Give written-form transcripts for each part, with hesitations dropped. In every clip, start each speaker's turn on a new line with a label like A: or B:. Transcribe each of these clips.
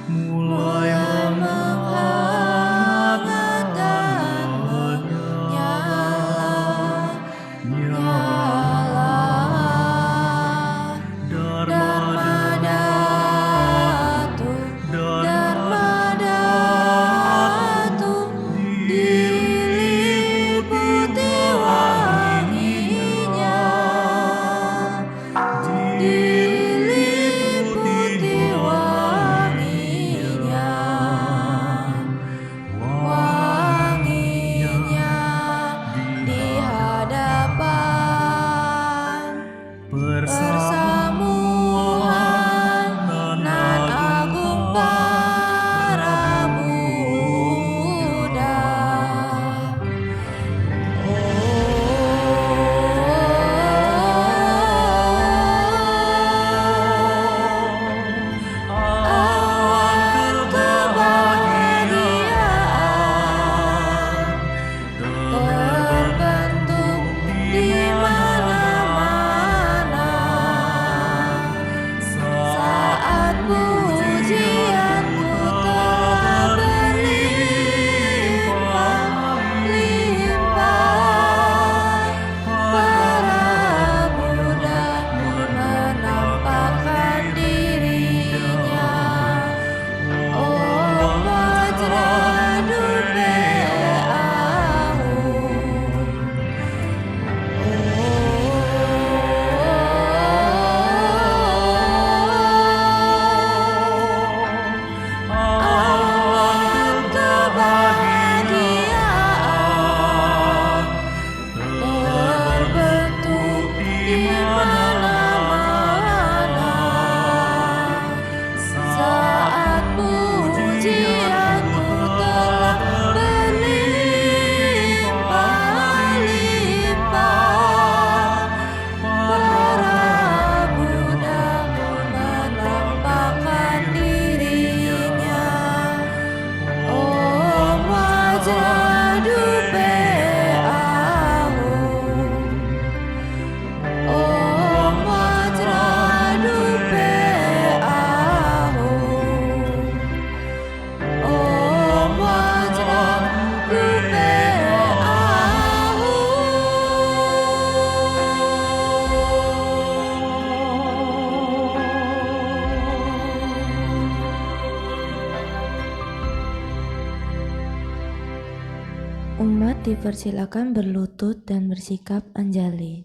A: mulai menghangat dan menyala, nyala. Dharma Datu, Dharma Datu, diliputi wanginya, diliputi wanginya, wanginya di hadapan persamuan nan agung para Buddha. Awan kebahagiaan terbentuk di mana-mana saat pujianku telah berlimpah-limpah. Para Buddha menampakkan dirinya. Om Vajradupe awan kebahagiaan terbentuk di mana-mana saat pujianku telah berlimpah-limpah. Para Buddha menampakkan dirinya. Om Vajradupe Om Vajradupe Om Vajradupe Umat dipersilakan berlutut dan bersikap anjali.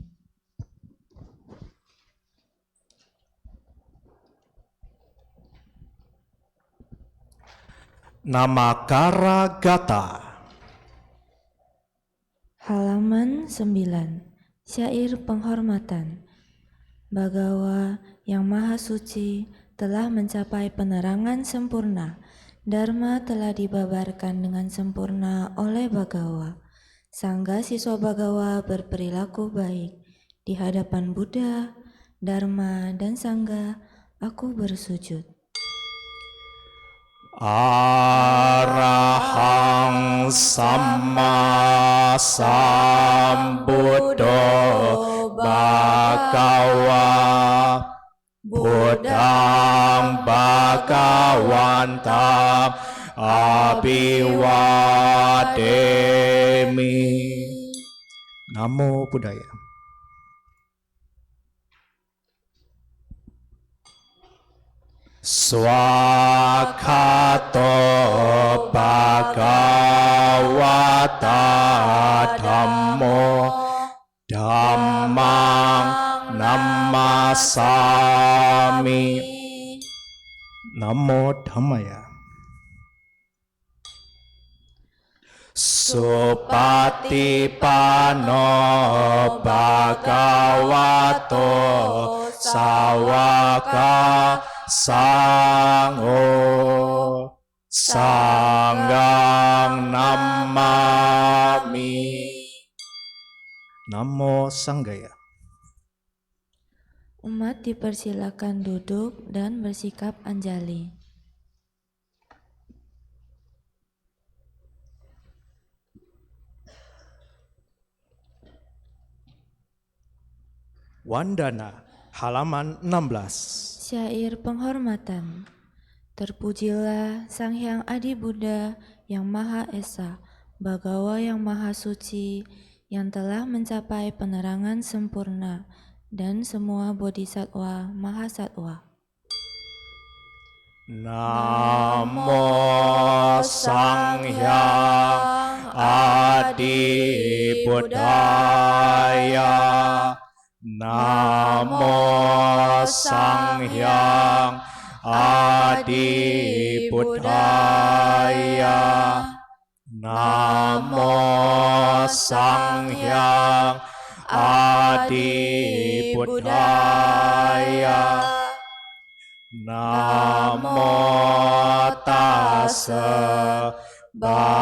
B: Namakara Gata.
C: Halaman 9. Syair penghormatan. Bagawa yang Maha Suci telah mencapai penerangan sempurna. Dharma telah dibabarkan dengan sempurna oleh Bagawa. Sangga siswa Bagawa berperilaku baik. Di hadapan Buddha, Dharma, dan Sangga, aku bersujud.
B: Arahang Samma Sambuddho Bhagawa Buddhang Bhagawantam Abhiwademi. Namo Buddhaya. Swakato Bhagavata Dhammo Dhammang Namasami. Namo Dhammaya. Supatipano Bhagavato Sawaka Sangho Sanggang Namami. Namo Sanggaya.
C: Umat dipersilakan duduk dan bersikap anjali.
B: Wandana, halaman 16.
C: Syair penghormatan.
A: Terpujilah Sang Hyang Adi Buddha yang Maha Esa, Bagawa yang Maha Suci, yang telah mencapai penerangan sempurna, dan semua bodhisattva mahasatwa.
B: Namo Sang Hyang Adi Buddhaya. Namo Sang Hyang Adi Buddhaya. Namo Sang Hyang Adi Buddhaya. Namo tassa bhagavato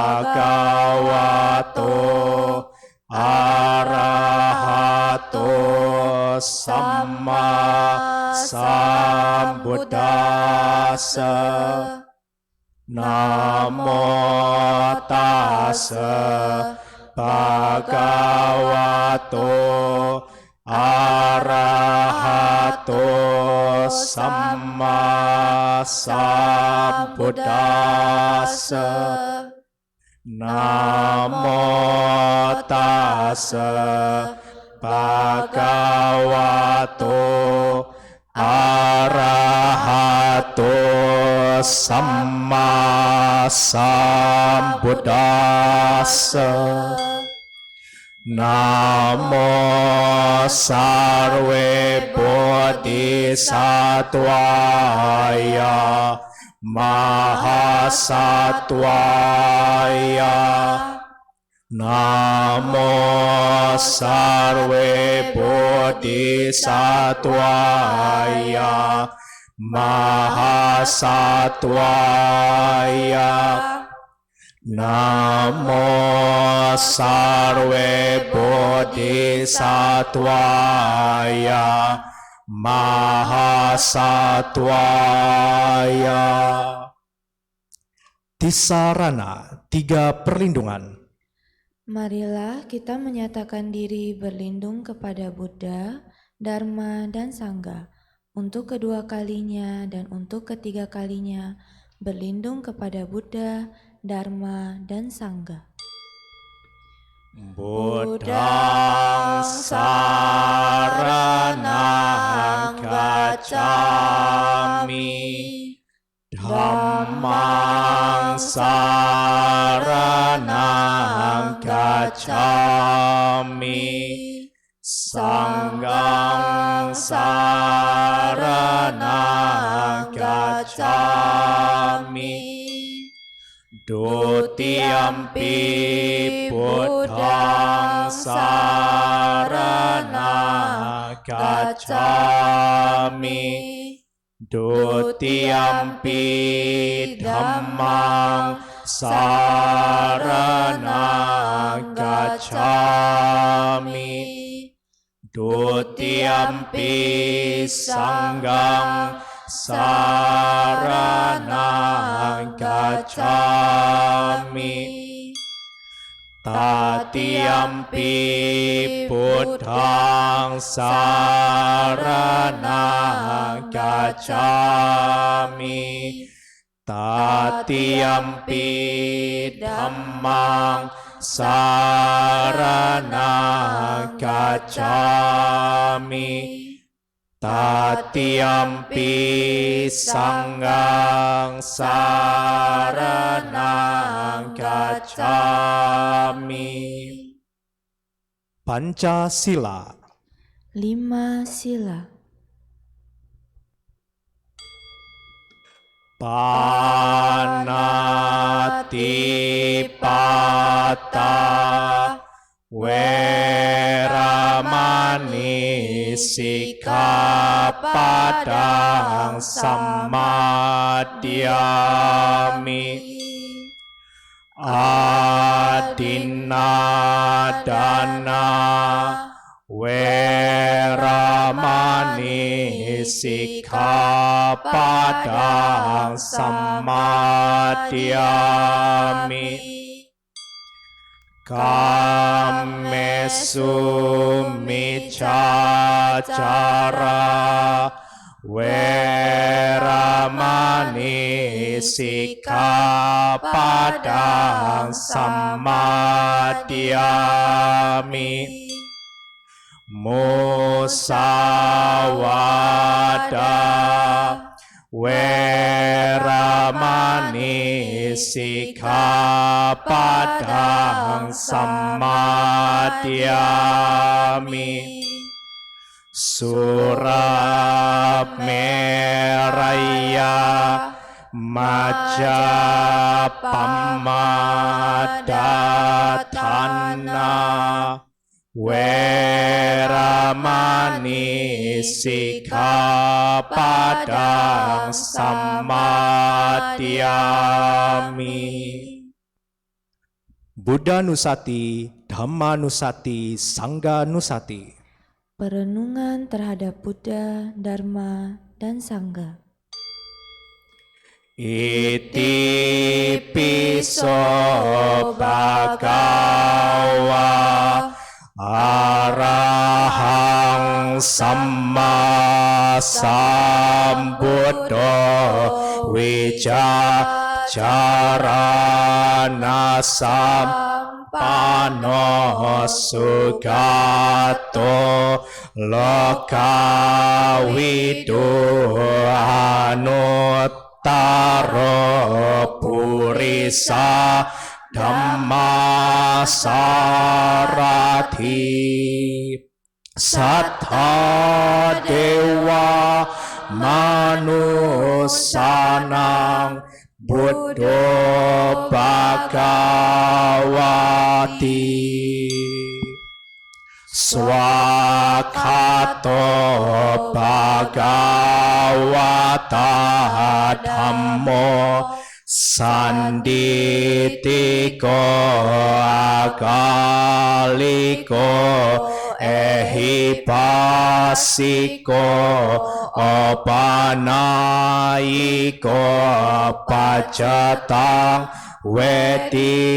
B: arahato samma sambuddhassa. Namo tassa bhagavato arahato samma sambuddhassa. Namo tassa bhagavato arahato samma sambuddhassa. Namo sarve bodhisattvaya mahasattvaya. Namo sarve bodhisattvaya mahasattvaya. Namo sarve bodhisattvaya mahasattvaya. Tisarana, 3 perlindungan.
A: Marilah kita menyatakan diri berlindung kepada Buddha, Dharma, dan Sangha. Untuk kedua kalinya dan untuk ketiga kalinya, berlindung kepada Buddha, Dharma, dan Sangha.
B: Buddhang saranang gacchami. Dhammang saranang gacchami. Sanghang saranang gacchami. Dutiyampi Buddhang saranang gacchami. Dutiyampi Dhammang saranang gacchami. Dutiyampi Sanghang saranang gacchami. Tatiyampi Buddhang saranang gacchami. Tatiyampi Dhammang saranang gacchami. Tatiyampi Sanghang saranang gacchami. Pancasila.
A: 5 sila.
B: Panatipata Weramani Sikkhapadang Sammadiyami. Adinadana Weramani Sikkhapadang Sammadiyami. Kamesu miccācara Weramani Sikkhapadang Sammadiyami. Musawada Weramani Sikkhapadang Sammadiyami. Surameraya Majapahmadana Weramani Sikkhapadang Sammadiyami.
D: Buddha Nusati, Dhamma Nusati, Sangha Nusati.
A: Perenungan terhadap Buddha, Dharma, dan Sangha.
B: Iti piso bhagawa arahang samma sambuddho wicacarana sampano sugato lokawidu anuttaro purisa Dhammasarati. Sattha dewa manusanang Buddho Bhagavati. Swakato Bhagavata Dhammo Sanditiko Agaliko Ehipasiko Opanayiko Pacatang Weditapo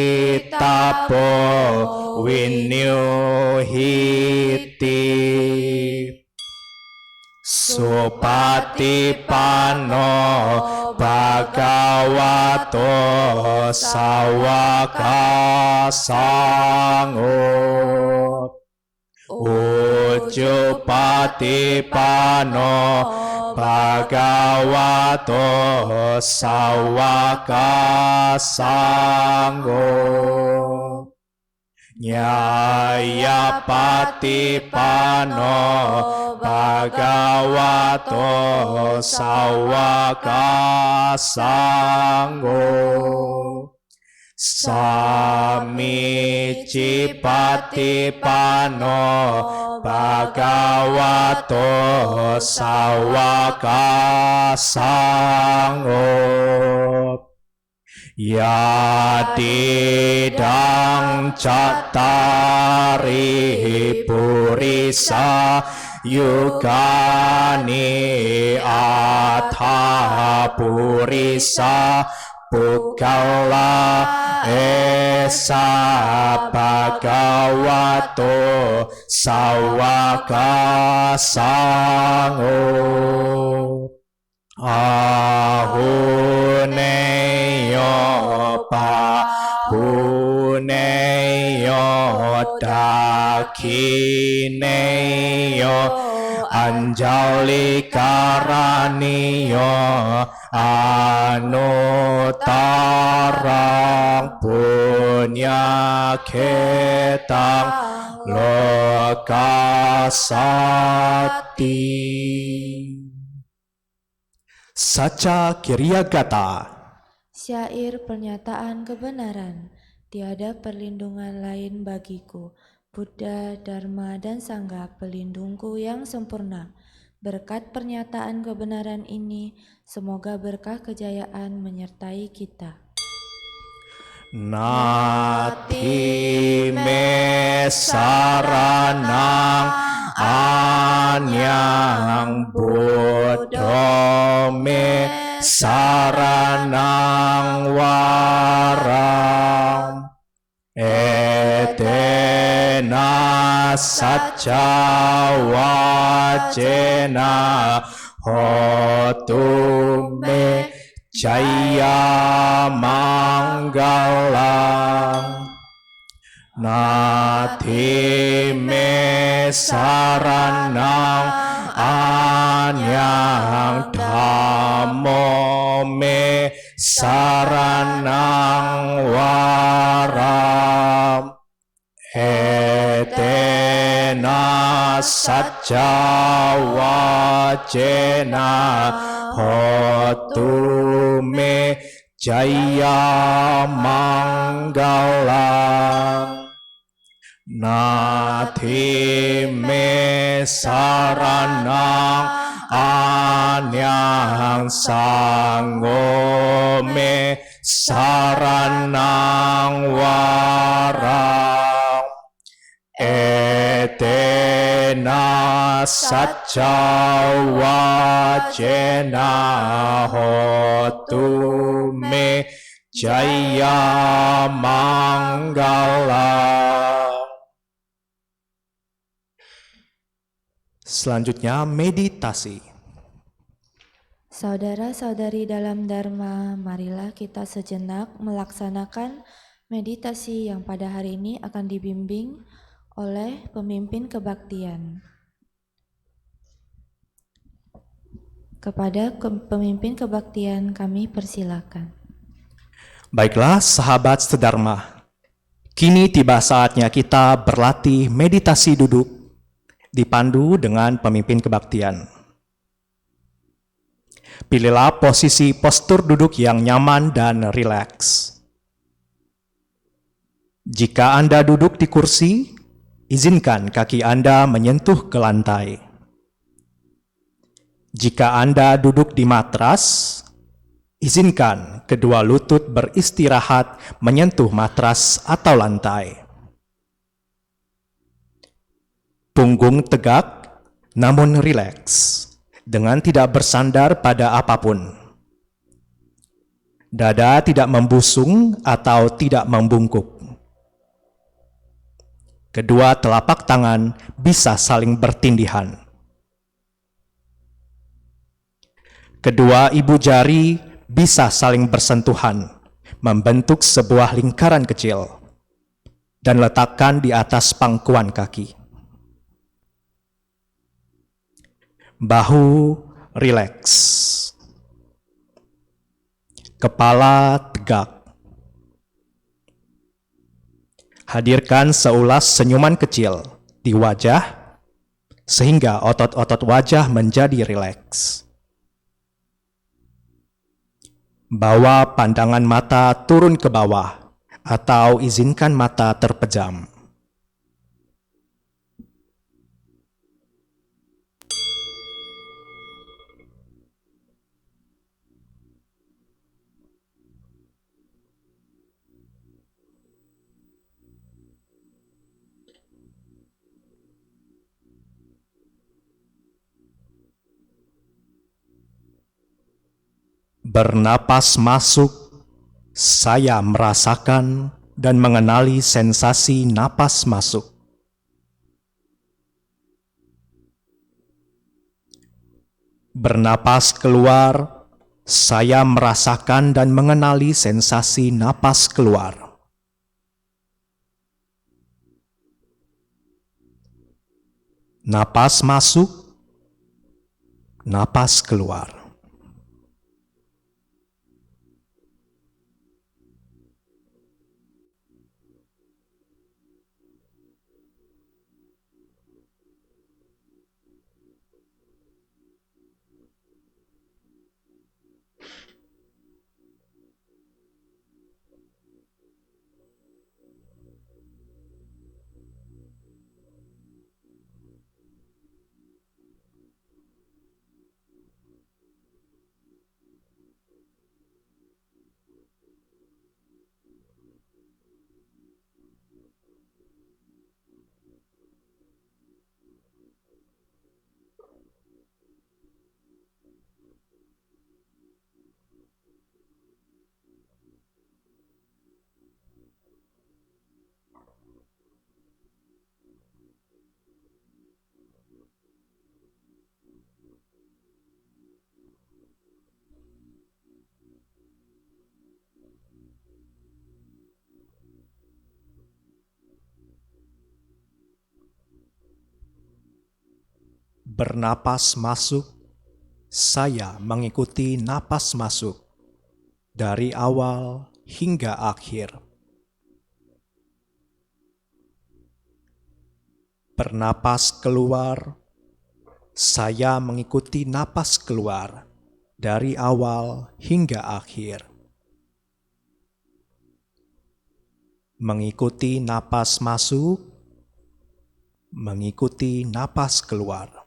B: Winyuhiti. Supatipano Bhagavato Sawaka Sangho. Ujupatipano Bhagavato Sawaka Sangho. Nyayapatipano Bhagavato Sawaka Sangho. Samicipatipano Bhagavato Sawaka Sangho. Yadidang cattari purisa yugani atha purisa Pukala esa Bhagavato Sawaka Sangho. Ahuneyo pahuneyo dakineyo anjali karaniyo anutarang punya ketang lokasati.
D: Saca Kiryagata.
A: Syair pernyataan kebenaran. Tiada perlindungan lain bagiku. Buddha, Dharma, dan Sangha pelindungku yang sempurna. Berkat pernyataan kebenaran ini, semoga berkah kejayaan menyertai kita.
B: Nati me saranang anyang Buddha me saranang waram etena saca wacena hotu me jaya manggalang. Nati me saranang anyang dhammo me saranang waram. Etena sajja wajena hotu me jaya manggalang. Nati me saranang anyang sanggo me saranang waram. Etena sajja wajena hotu me jaya manggalang.
D: Selanjutnya meditasi.
A: Saudara-saudari dalam Dharma, marilah kita sejenak melaksanakan meditasi yang pada hari ini akan dibimbing oleh pemimpin kebaktian. Kepada pemimpin kebaktian kami persilakan.
D: Baiklah sahabat sedharma, kini tiba saatnya kita berlatih meditasi duduk dipandu dengan pemimpin kebaktian. Pilihlah posisi postur duduk yang nyaman dan rileks. Jika Anda duduk di kursi, izinkan kaki Anda menyentuh ke lantai. Jika Anda duduk di matras, izinkan kedua lutut beristirahat menyentuh matras atau lantai. Punggung tegak namun rileks, dengan tidak bersandar pada apapun. Dada tidak membusung atau tidak membungkuk. Kedua telapak tangan bisa saling bertindihan. Kedua ibu jari bisa saling bersentuhan, membentuk sebuah lingkaran kecil, dan letakkan di atas pangkuan kaki. Bahu rileks. Kepala tegak. Hadirkan seulas senyuman kecil di wajah, sehingga otot-otot wajah menjadi rileks. Bawa pandangan mata turun ke bawah, atau izinkan mata terpejam. Bernapas masuk, saya merasakan dan mengenali sensasi napas masuk. Bernapas keluar, saya merasakan dan mengenali sensasi napas keluar. Napas masuk, napas keluar. bernapas masuk, saya mengikuti napas masuk dari awal hingga akhir. Bernapas keluar, saya mengikuti napas keluar dari awal hingga akhir. Mengikuti napas masuk, mengikuti napas keluar.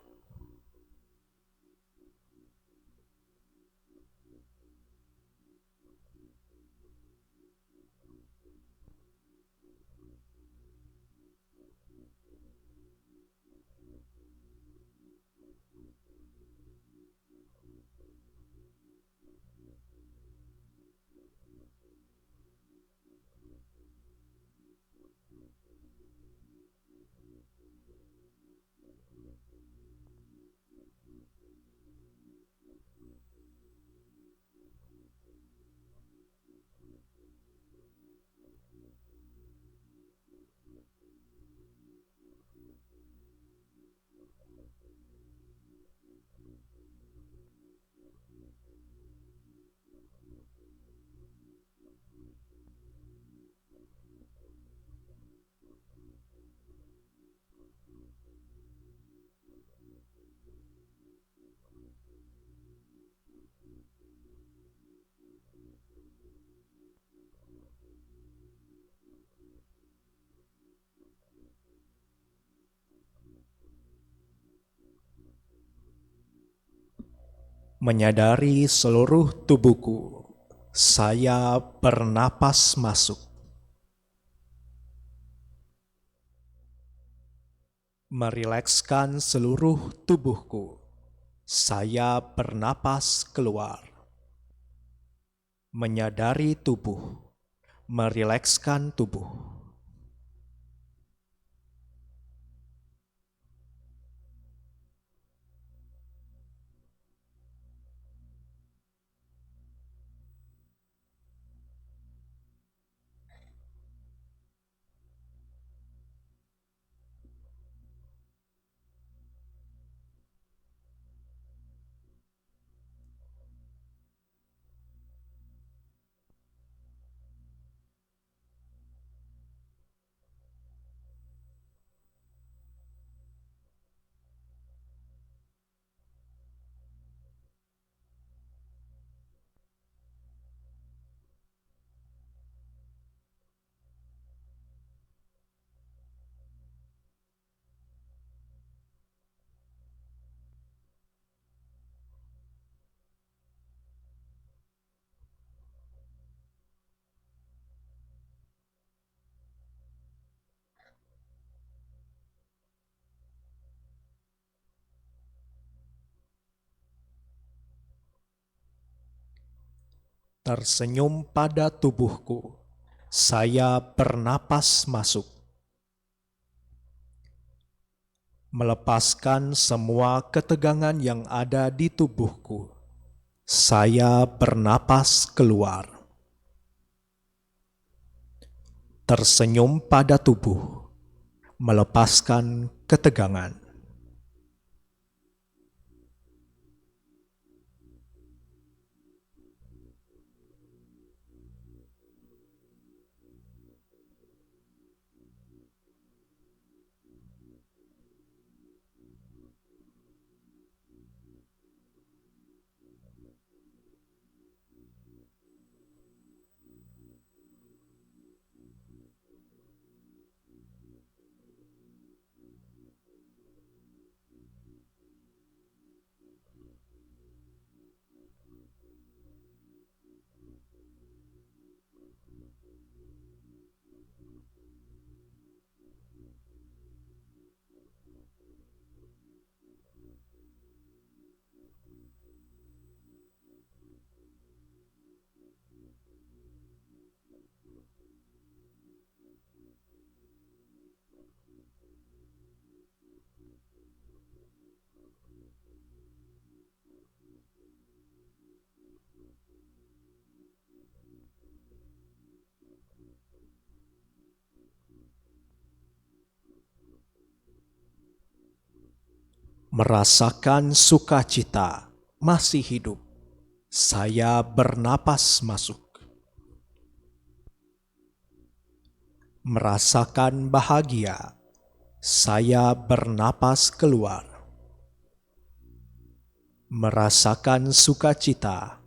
D: Menyadari seluruh tubuhku, saya bernapas masuk. Merilekskan seluruh tubuhku, saya bernapas keluar. Menyadari tubuh, merilekskan tubuh. Tersenyum pada tubuhku, saya bernapas masuk. Melepaskan semua ketegangan yang ada di tubuhku, saya bernapas keluar. Tersenyum pada tubuh, melepaskan ketegangan. Merasakan sukacita masih hidup. Saya bernapas masuk. Merasakan bahagia. Saya bernapas keluar. Merasakan sukacita.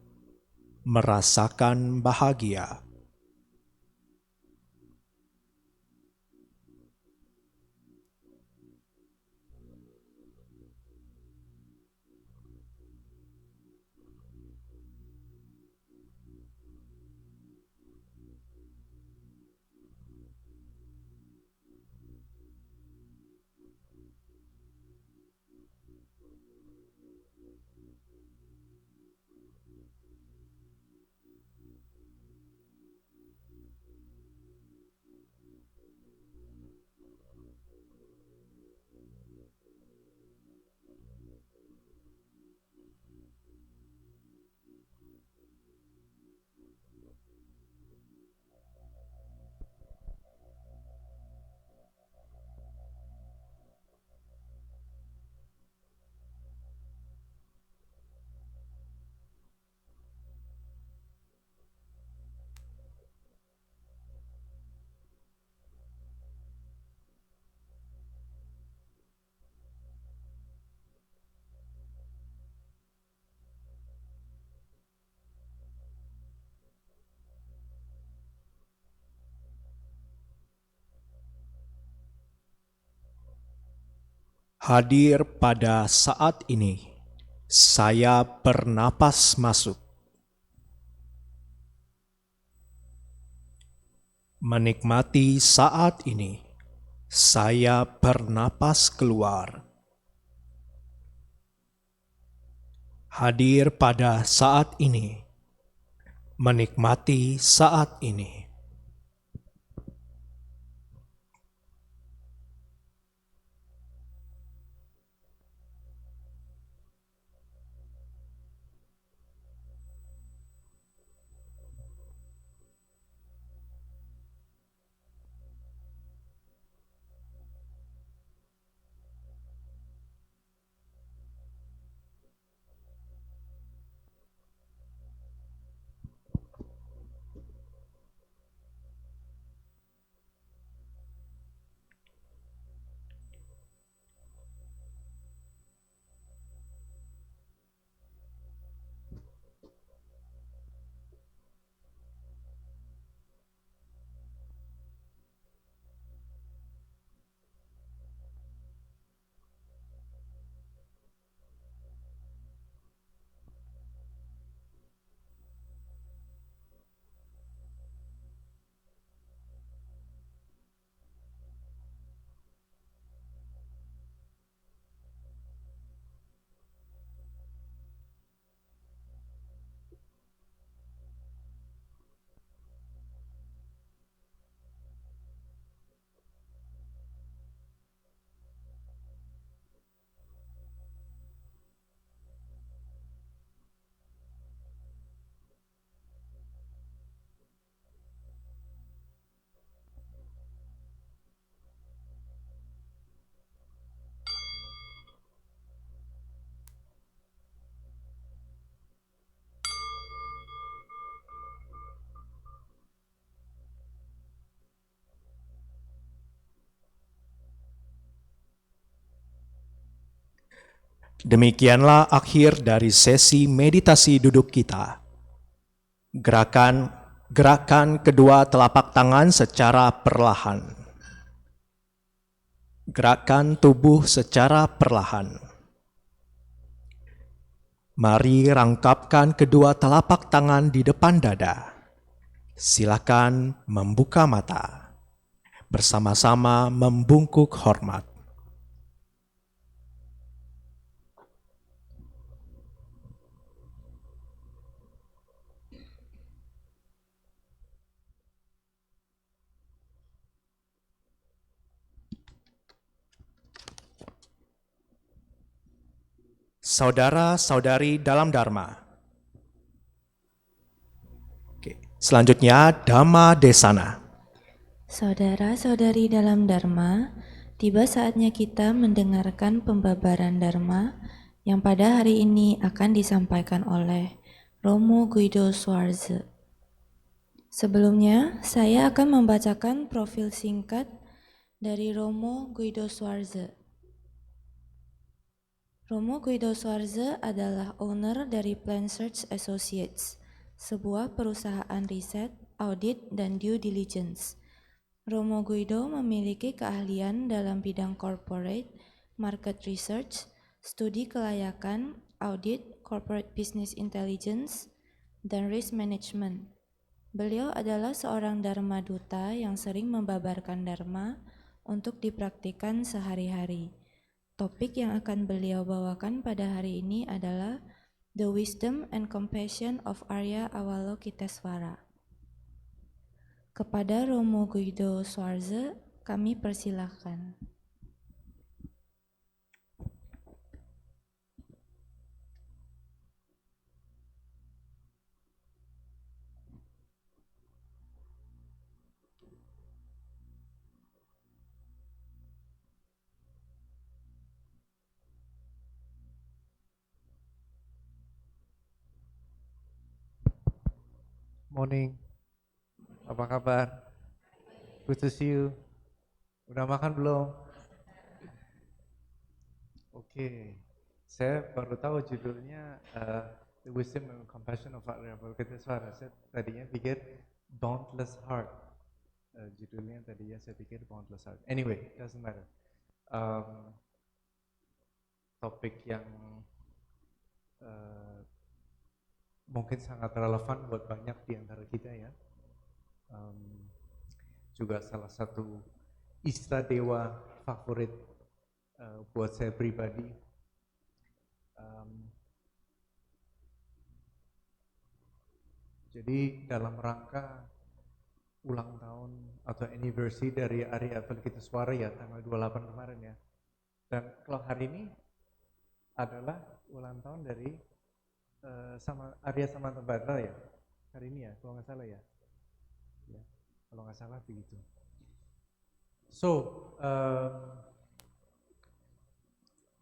D: Merasakan bahagia. Hadir pada saat ini, saya bernapas masuk. Menikmati saat ini, saya bernapas keluar. Hadir pada saat ini, menikmati saat ini. Demikianlah akhir dari sesi meditasi duduk kita. Gerakan kedua telapak tangan secara perlahan. Gerakan tubuh secara perlahan. Mari rangkapkan kedua telapak tangan di depan dada. Silakan membuka mata. Bersama-sama membungkuk hormat. Saudara-saudari dalam Dharma. Selanjutnya Dhamma Desana.
A: Saudara-saudari dalam Dharma, Tiba saatnya kita mendengarkan pembabaran Dharma yang pada hari ini akan disampaikan oleh Romo Guido Suarze. Sebelumnya, saya akan membacakan profil singkat dari Romo Guido Suarze. Romo Guido Suarze adalah owner dari Plan Search Associates, sebuah perusahaan riset, audit, dan due diligence. Romo Guido memiliki keahlian dalam bidang corporate, market research, studi kelayakan, audit, corporate business intelligence, dan risk management. Beliau adalah seorang Dharma Duta yang sering membabarkan Dharma untuk dipraktikkan sehari-hari. Topik yang akan beliau bawakan pada hari ini adalah The Wisdom and Compassion of Arya Avalokitesvara. Kepada Romo Guido Suarze, kami persilahkan.
E: Morning, apa kabar? Good to see you. Udah makan belum? Oke, saya baru tahu judulnya The Wisdom and Compassion of Arya Avalokitesvara. Saya tadinya pikir Boundless Heart. Judulnya tadinya saya pikir Boundless Heart. Anyway, doesn't matter. Topik yang mungkin sangat relevan buat banyak di antara kita ya. Juga salah satu istadewa favorit buat saya pribadi. Jadi dalam rangka ulang tahun atau anniversary dari Arya Avalokitesvara ya tanggal 28 kemarin ya. Dan kalau hari ini adalah ulang tahun dari sama Arya Samantabhadra ya hari ini ya kalau nggak salah ya, kalau nggak salah begitu. So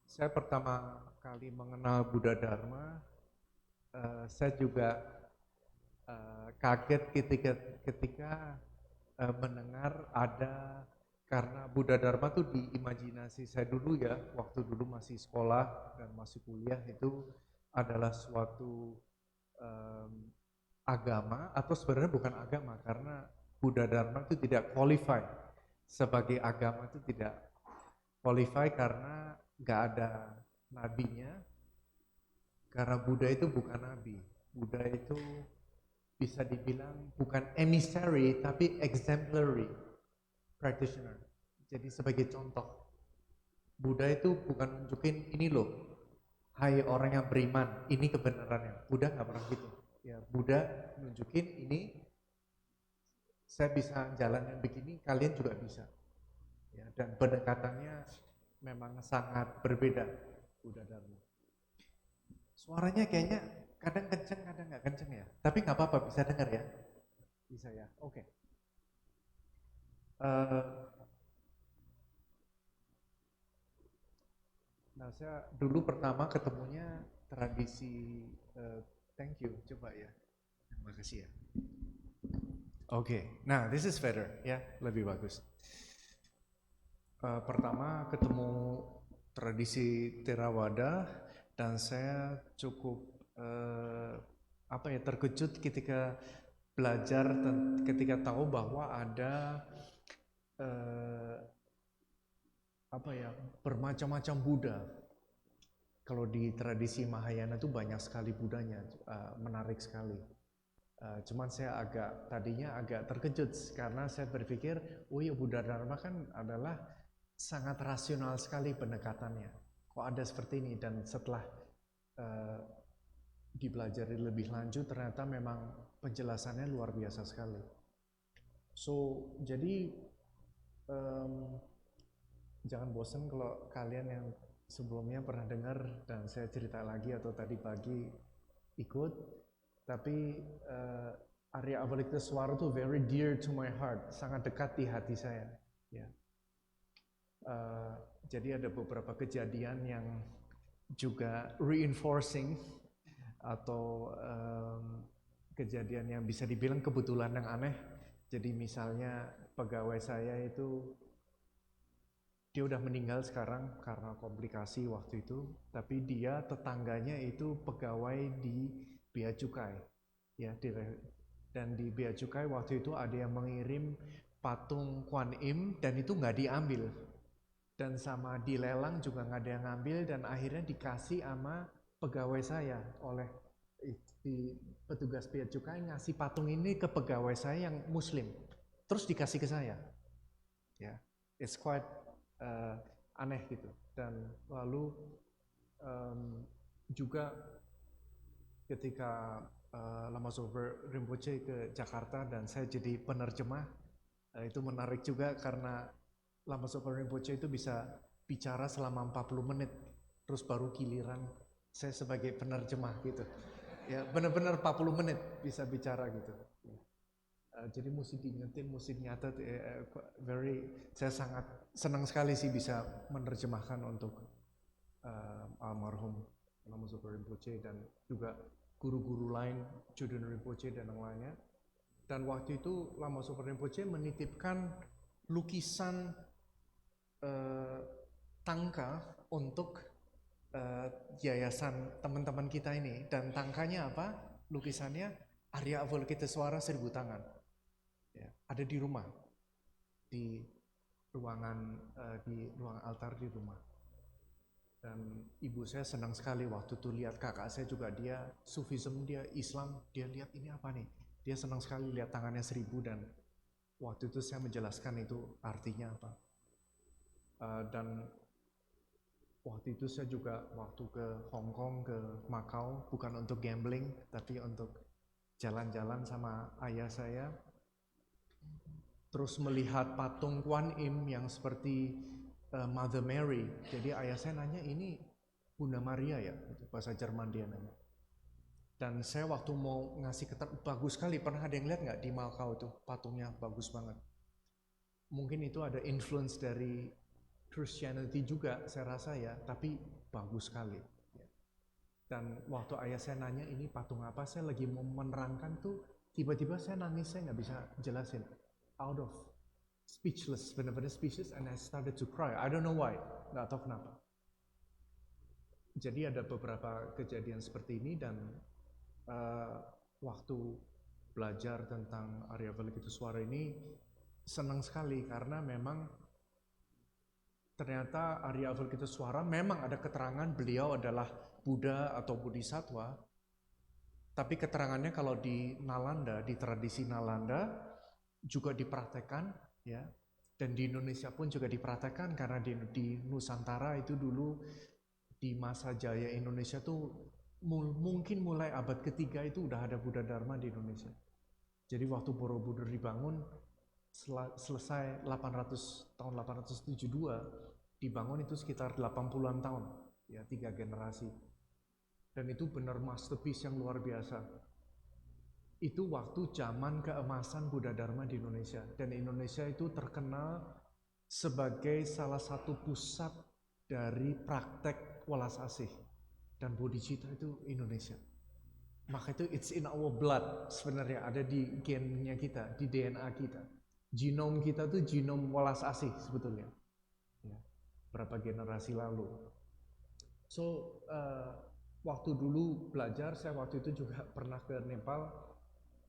E: saya pertama kali mengenal Buddha Dharma, saya juga kaget ketika mendengar ada, karena Buddha Dharma tuh di imajinasi saya dulu ya waktu dulu masih sekolah dan masih kuliah itu adalah suatu agama, atau sebenarnya bukan agama karena Buddha Dharma itu tidak qualify sebagai agama, itu tidak qualify karena nggak ada nabinya, karena Buddha itu bukan nabi. Buddha itu bisa dibilang bukan emissary tapi exemplary practitioner. Jadi sebagai contoh, Buddha itu bukan nunjukin ini loh, hai orang yang beriman, ini kebenarannya. Buddha nggak pernah gitu. Ya, Buddha nunjukin ini, saya bisa jalan yang begini, kalian juga bisa. Ya, dan pendekatannya memang sangat berbeda Buddha Dharma. Suaranya kayaknya kadang kenceng, kadang nggak kenceng ya. Tapi nggak apa-apa, bisa dengar ya. Bisa ya, oke. Nah, saya dulu pertama ketemunya tradisi, thank you, coba ya. Terima kasih ya. Oke, nah this is better ya, lebih bagus. Pertama ketemu tradisi Theravada dan saya cukup terkejut ketika belajar dan ketika tahu bahwa ada bermacam-macam Buddha. Kalau di tradisi Mahayana itu banyak sekali Buddhanya, menarik sekali. Cuman saya tadinya agak terkejut karena saya berpikir, oh iya Buddha Dharma kan adalah sangat rasional sekali pendekatannya. Kok ada seperti ini? Dan setelah dipelajari lebih lanjut ternyata memang penjelasannya luar biasa sekali. So jadi jangan bosan kalau kalian yang sebelumnya pernah dengar dan saya cerita lagi atau tadi pagi ikut, tapi Arya Avalokitesvara itu very dear to my heart, sangat dekat di hati saya. Ya. Jadi ada beberapa kejadian yang juga reinforcing atau kejadian yang bisa dibilang kebetulan yang aneh. Jadi misalnya pegawai saya itu dia udah meninggal sekarang karena komplikasi waktu itu, tapi dia tetangganya itu pegawai di Bea Cukai, ya, dan di Bea Cukai waktu itu ada yang mengirim patung Kuan Im dan itu nggak diambil, dan sama dilelang juga nggak ada yang ngambil, dan akhirnya dikasih sama pegawai saya oleh di petugas Bea Cukai ngasih patung ini ke pegawai saya yang Muslim, terus dikasih ke saya, ya, it's quite aneh gitu. Dan lalu juga ketika Lama Zober Rinpoche ke Jakarta dan saya jadi penerjemah, itu menarik juga karena Lama Zober Rinpoche itu bisa bicara selama 40 menit, terus baru giliran saya sebagai penerjemah gitu. Ya benar-benar 40 menit bisa bicara gitu. Jadi mesti diingetin, mesti nyata. Saya sangat senang sekali sih bisa menerjemahkan untuk almarhum Lama Zober Rinpoche dan juga guru-guru lain, Chöden Rinpoche dan yang lainnya. Dan waktu itu Lama Zober Rinpoche menitipkan lukisan tangka untuk yayasan teman-teman kita ini. Dan tangkanya apa? Lukisannya Arya Avalokitesvara 1000 tangan. Ya, ada di rumah, di ruangan altar di rumah. Dan ibu saya senang sekali waktu itu lihat, kakak saya juga, dia Sufism, dia Islam, dia lihat ini apa nih, dia senang sekali lihat tangannya 1000, dan waktu itu saya menjelaskan itu artinya apa. Dan waktu itu saya juga waktu ke Hong Kong, ke Macau, bukan untuk gambling tapi untuk jalan-jalan sama ayah saya, terus melihat patung Kuan Im yang seperti Mother Mary. Jadi ayah saya nanya, ini Bunda Maria ya? Bahasa Jerman dia nanya. Dan saya waktu mau ngasih bagus sekali, pernah ada yang lihat nggak di Macau tuh patungnya bagus banget. Mungkin itu ada influence dari Christianity juga saya rasa ya, tapi bagus sekali. Dan waktu ayah saya nanya ini patung apa, saya lagi mau menerangkan tuh, tiba-tiba saya nangis, saya nggak bisa jelasin. Out of speechless, benar-benar speechless, and I started to cry. I don't know why, nggak tahu kenapa. Jadi ada beberapa kejadian seperti ini, dan waktu belajar tentang Arya Avalokitesvara ini senang sekali karena memang ternyata Arya Avalokitesvara memang ada keterangan beliau adalah Buddha atau Bodhisattva, tapi keterangannya kalau di Nalanda, di tradisi Nalanda juga dipraktekkan, ya, dan di Indonesia pun juga dipraktekkan karena di Nusantara itu dulu di masa jaya Indonesia tuh mungkin mulai abad ketiga itu udah ada Buddha Dharma di Indonesia. Jadi waktu Borobudur dibangun, selesai tahun 872 dibangun itu sekitar 80-an tahun, ya, 3 generasi. Dan itu benar masterpiece yang luar biasa. Itu waktu zaman keemasan Buddha Dharma di Indonesia, dan Indonesia itu terkenal sebagai salah satu pusat dari praktek welas asih dan bodhicitta itu Indonesia. Maka itu it's in our blood, sebenarnya ada di gennya kita, di DNA kita. Genom kita tuh genom welas asih sebetulnya, ya, berapa generasi lalu. So waktu dulu belajar, saya waktu itu juga pernah ke Nepal,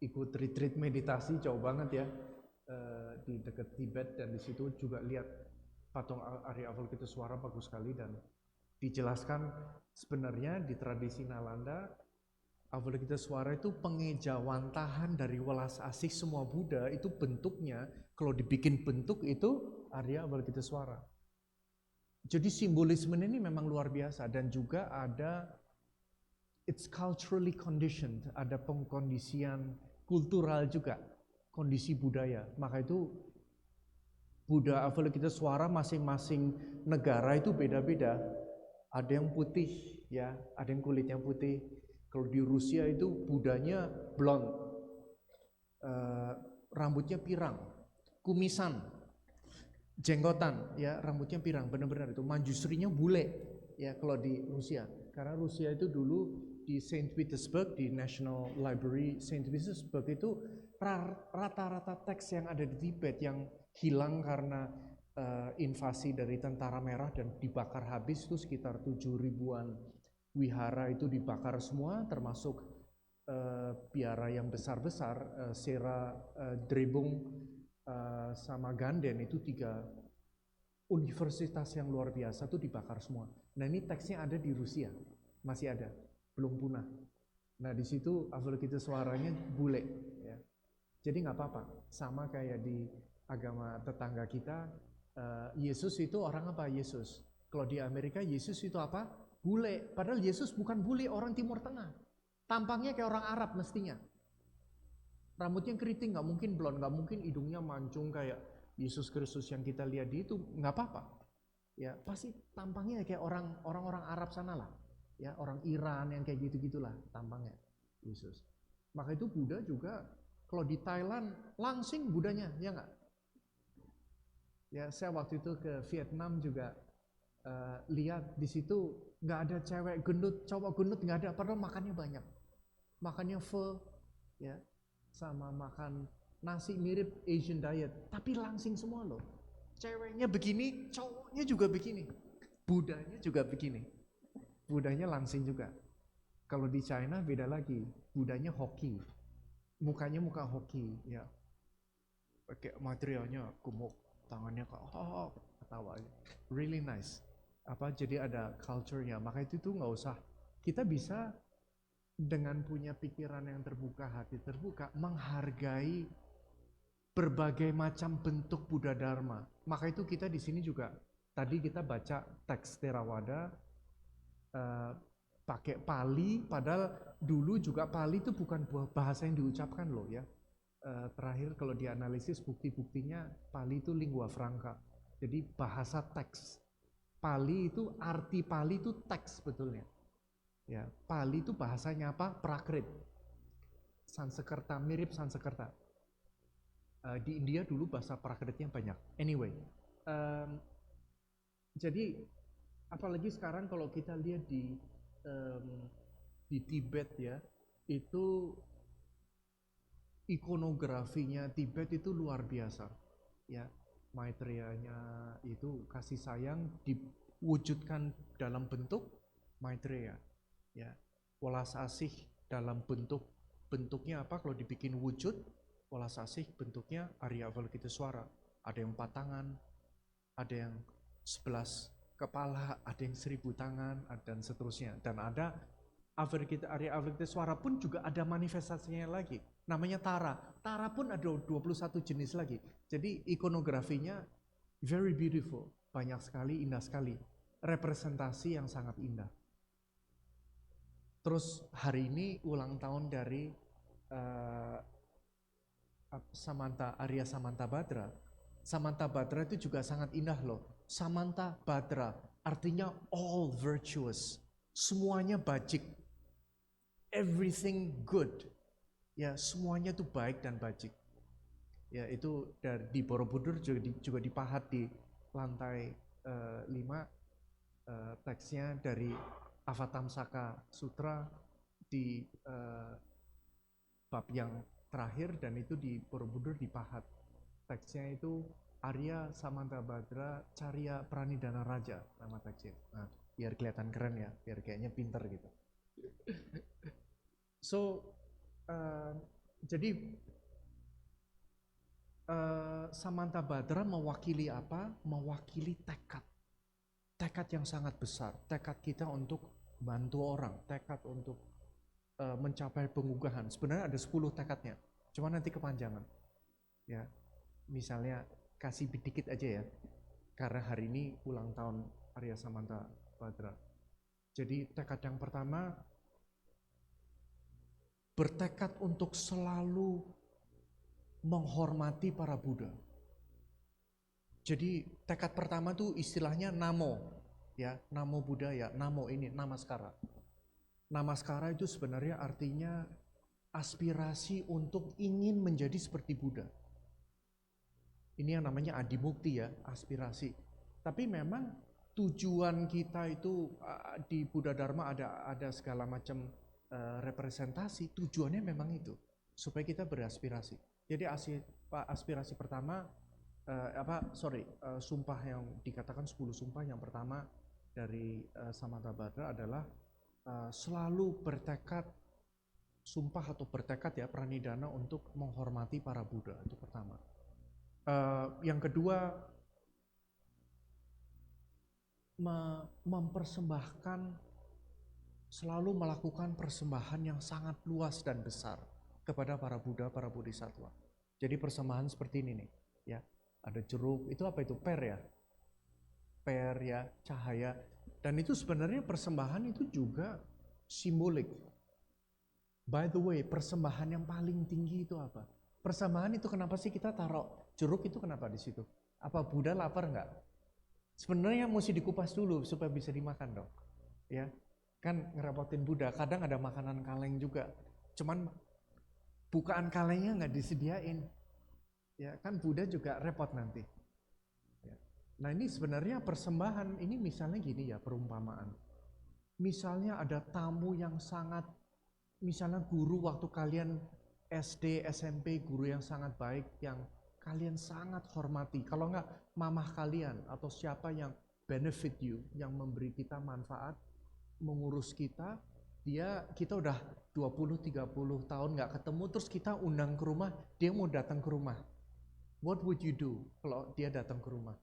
E: ikut retreat meditasi jauh banget ya, di dekat Tibet, dan di situ juga lihat patung Arya Avalokitesvara bagus sekali, dan dijelaskan sebenarnya di tradisi Nalanda Avalokitesvara itu pengejawantahan dari welas asih semua Buddha itu bentuknya, kalau dibikin bentuk itu Arya Avalokitesvara. Jadi simbolisme ini memang luar biasa, dan juga ada it's culturally conditioned, ada pengkondisian kultural juga, kondisi budaya. Maka itu Buddha Avalokitesvara masing-masing negara itu beda-beda. Ada yang putih, ya, ada yang kulitnya putih. Kalau di Rusia itu Buddhanya blond, rambutnya pirang, kumisan. jenggotan, ya rambutnya pirang, benar-benar itu. Manjustrinya bule, ya kalau di Rusia. Karena Rusia itu dulu di Saint Petersburg, di National Library Saint Petersburg itu rata-rata teks yang ada di Tibet yang hilang karena invasi dari tentara merah dan dibakar habis itu sekitar 7.000-an wihara itu dibakar semua, termasuk biara yang besar-besar, Sera, Drebung, sama Ganden, itu 3 universitas yang luar biasa itu dibakar semua. Nah ini teksnya ada di Rusia, masih ada, belum punah. Nah di situ Avalokiteswaranya bule, ya. Jadi nggak apa-apa, sama kayak di agama tetangga kita, Yesus itu orang apa? Yesus. Kalau di Amerika Yesus itu apa? Bule. Padahal Yesus bukan bule, orang Timur Tengah. Tampangnya kayak orang Arab mestinya. Rambutnya keriting, nggak mungkin blond, nggak mungkin hidungnya mancung kayak Yesus Kristus yang kita lihat di itu, nggak apa-apa. Ya pasti tampangnya kayak orang-orang Arab sana lah. Ya orang Iran yang kayak gitu-gitulah tampangnya Yesus. Maka itu Buddha juga kalau di Thailand langsing Budanya, ya nggak? Ya saya waktu itu ke Vietnam juga lihat di situ nggak ada cewek gendut, cowok gendut nggak ada, padahal makannya banyak. Makannya pho, ya, sama makan nasi mirip Asian diet, tapi langsing semua loh. Ceweknya begini, cowoknya juga begini, Budanya juga begini, Budanya langsing juga. Kalau di China beda lagi, Budanya hoki, mukanya muka hoki, ya, pakai materialnya gemuk, tangannya ketawa, really nice. Jadi ada culture-nya, maka itu tuh nggak usah, kita bisa dengan punya pikiran yang terbuka, hati terbuka, menghargai berbagai macam bentuk Buddha Dharma. Maka itu kita di sini juga, tadi kita baca teks Theravada pakai Pali, padahal dulu juga Pali itu bukan bahasa yang diucapkan loh ya. Terakhir kalau dianalisis bukti-buktinya Pali itu lingua franca, jadi bahasa teks. Pali itu, arti Pali itu teks sebetulnya. Ya, Pali itu bahasanya apa? Prakrit. Sanskerta, mirip Sanskerta. Di India dulu bahasa Prakritnya banyak. Anyway, jadi apalagi sekarang kalau kita lihat di Tibet ya, itu ikonografinya Tibet itu luar biasa. Ya, Maitreya-nya itu kasih sayang diwujudkan dalam bentuk Maitreya. Ya, welas asih dalam bentuknya apa? Kalau dibikin wujud welas asih bentuknya Arya Avalokiteswara. Ada yang 4 tangan, ada yang 11 kepala, ada yang 1000 tangan, dan seterusnya. Dan ada Arya Avalokiteswara pun juga ada manifestasinya lagi. Namanya Tara. Tara pun ada 21 jenis lagi. Jadi ikonografinya very beautiful. Banyak sekali, indah sekali. Representasi yang sangat indah. Terus hari ini ulang tahun dari Arya Samantabhadra. Samantabhadra itu juga sangat indah loh. Samantabhadra artinya all virtuous. Semuanya bajik. Everything good. Ya, semuanya itu baik dan bajik. Ya, itu di Borobudur juga dipahat di lantai 5 teksnya dari Avatamsaka Sutra di bab yang terakhir, dan itu di Borobudur dipahat. Teksnya itu Arya Samantabhadra Carya Pranidhana Raja nama teksnya. Nah, biar kelihatan keren ya, biar kayaknya pinter gitu. So, jadi Samantabhadra mewakili apa? Mewakili tekad. Tekad yang sangat besar. Tekad kita untuk bantu orang. Tekad untuk mencapai pengugahan. Sebenarnya ada 10 tekadnya. Cuma nanti kepanjangan. Ya, misalnya kasih dikit aja ya. Karena hari ini ulang tahun Arya Samantabhadra. Jadi tekad yang pertama, bertekad untuk selalu menghormati para Buddha. Jadi tekad pertama tuh istilahnya Namo, ya, Namo Buddhaya, Namo ini Namaskara. Namaskara itu sebenarnya artinya aspirasi untuk ingin menjadi seperti Buddha. Ini yang namanya adimukti ya, aspirasi. Tapi memang tujuan kita itu di Buddha Dharma ada segala macam representasi. Tujuannya memang itu supaya kita beraspirasi. Jadi aspirasi pertama sumpah yang dikatakan 10 sumpah yang pertama dari Samantabhadra adalah selalu bertekad sumpah atau bertekad ya pranidhana untuk menghormati para Buddha, itu pertama. Yang kedua, mempersembahkan, selalu melakukan persembahan yang sangat luas dan besar kepada para Buddha, para Bodhisattva. Jadi persembahan seperti ini nih, ya. Ada jeruk, itu apa itu? Per ya, cahaya. Dan itu sebenarnya persembahan itu juga simbolik. By the way, persembahan yang paling tinggi itu apa? Persembahan itu kenapa sih kita taruh jeruk itu kenapa di situ? Apa Buddha lapar enggak? Sebenarnya mesti dikupas dulu supaya bisa dimakan dong. Ya, kan ngerepotin Buddha. Kadang ada makanan kaleng juga. Cuman bukaan kalengnya nggak disediain. Ya, kan Buddha juga repot nanti. Ya. Nah ini sebenarnya persembahan, ini misalnya gini ya perumpamaan. Misalnya ada tamu yang sangat, misalnya guru waktu kalian SD, SMP, guru yang sangat baik, yang kalian sangat hormati. Kalau enggak mamah kalian atau siapa yang benefit you, yang memberi kita manfaat, mengurus kita, kita udah 20-30 tahun nggak ketemu, terus kita undang ke rumah, dia mau datang ke rumah. What would you do kalau dia datang ke rumah?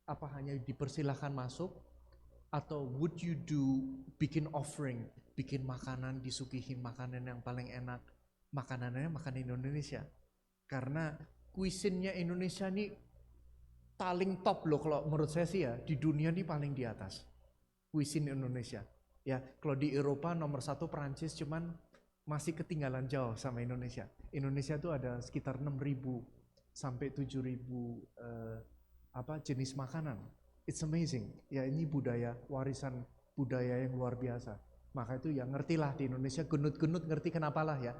E: Apa hanya dipersilahkan masuk? Atau would you do bikin offering, bikin makanan, disuguhin makanan yang paling enak, makanannya makanan Indonesia? Karena kuisinnya Indonesia nih paling top loh kalau menurut saya sih ya, di dunia nih paling di atas. Kuisin Indonesia. Ya, kalau di Eropa nomor 1 Perancis cuman masih ketinggalan jauh sama Indonesia. Indonesia tuh ada sekitar 6.000 sampai 7.000 jenis makanan. It's amazing. Ya ini budaya, warisan budaya yang luar biasa. Maka itu ya ngertilah di Indonesia genut-genut ngerti kenapa lah ya.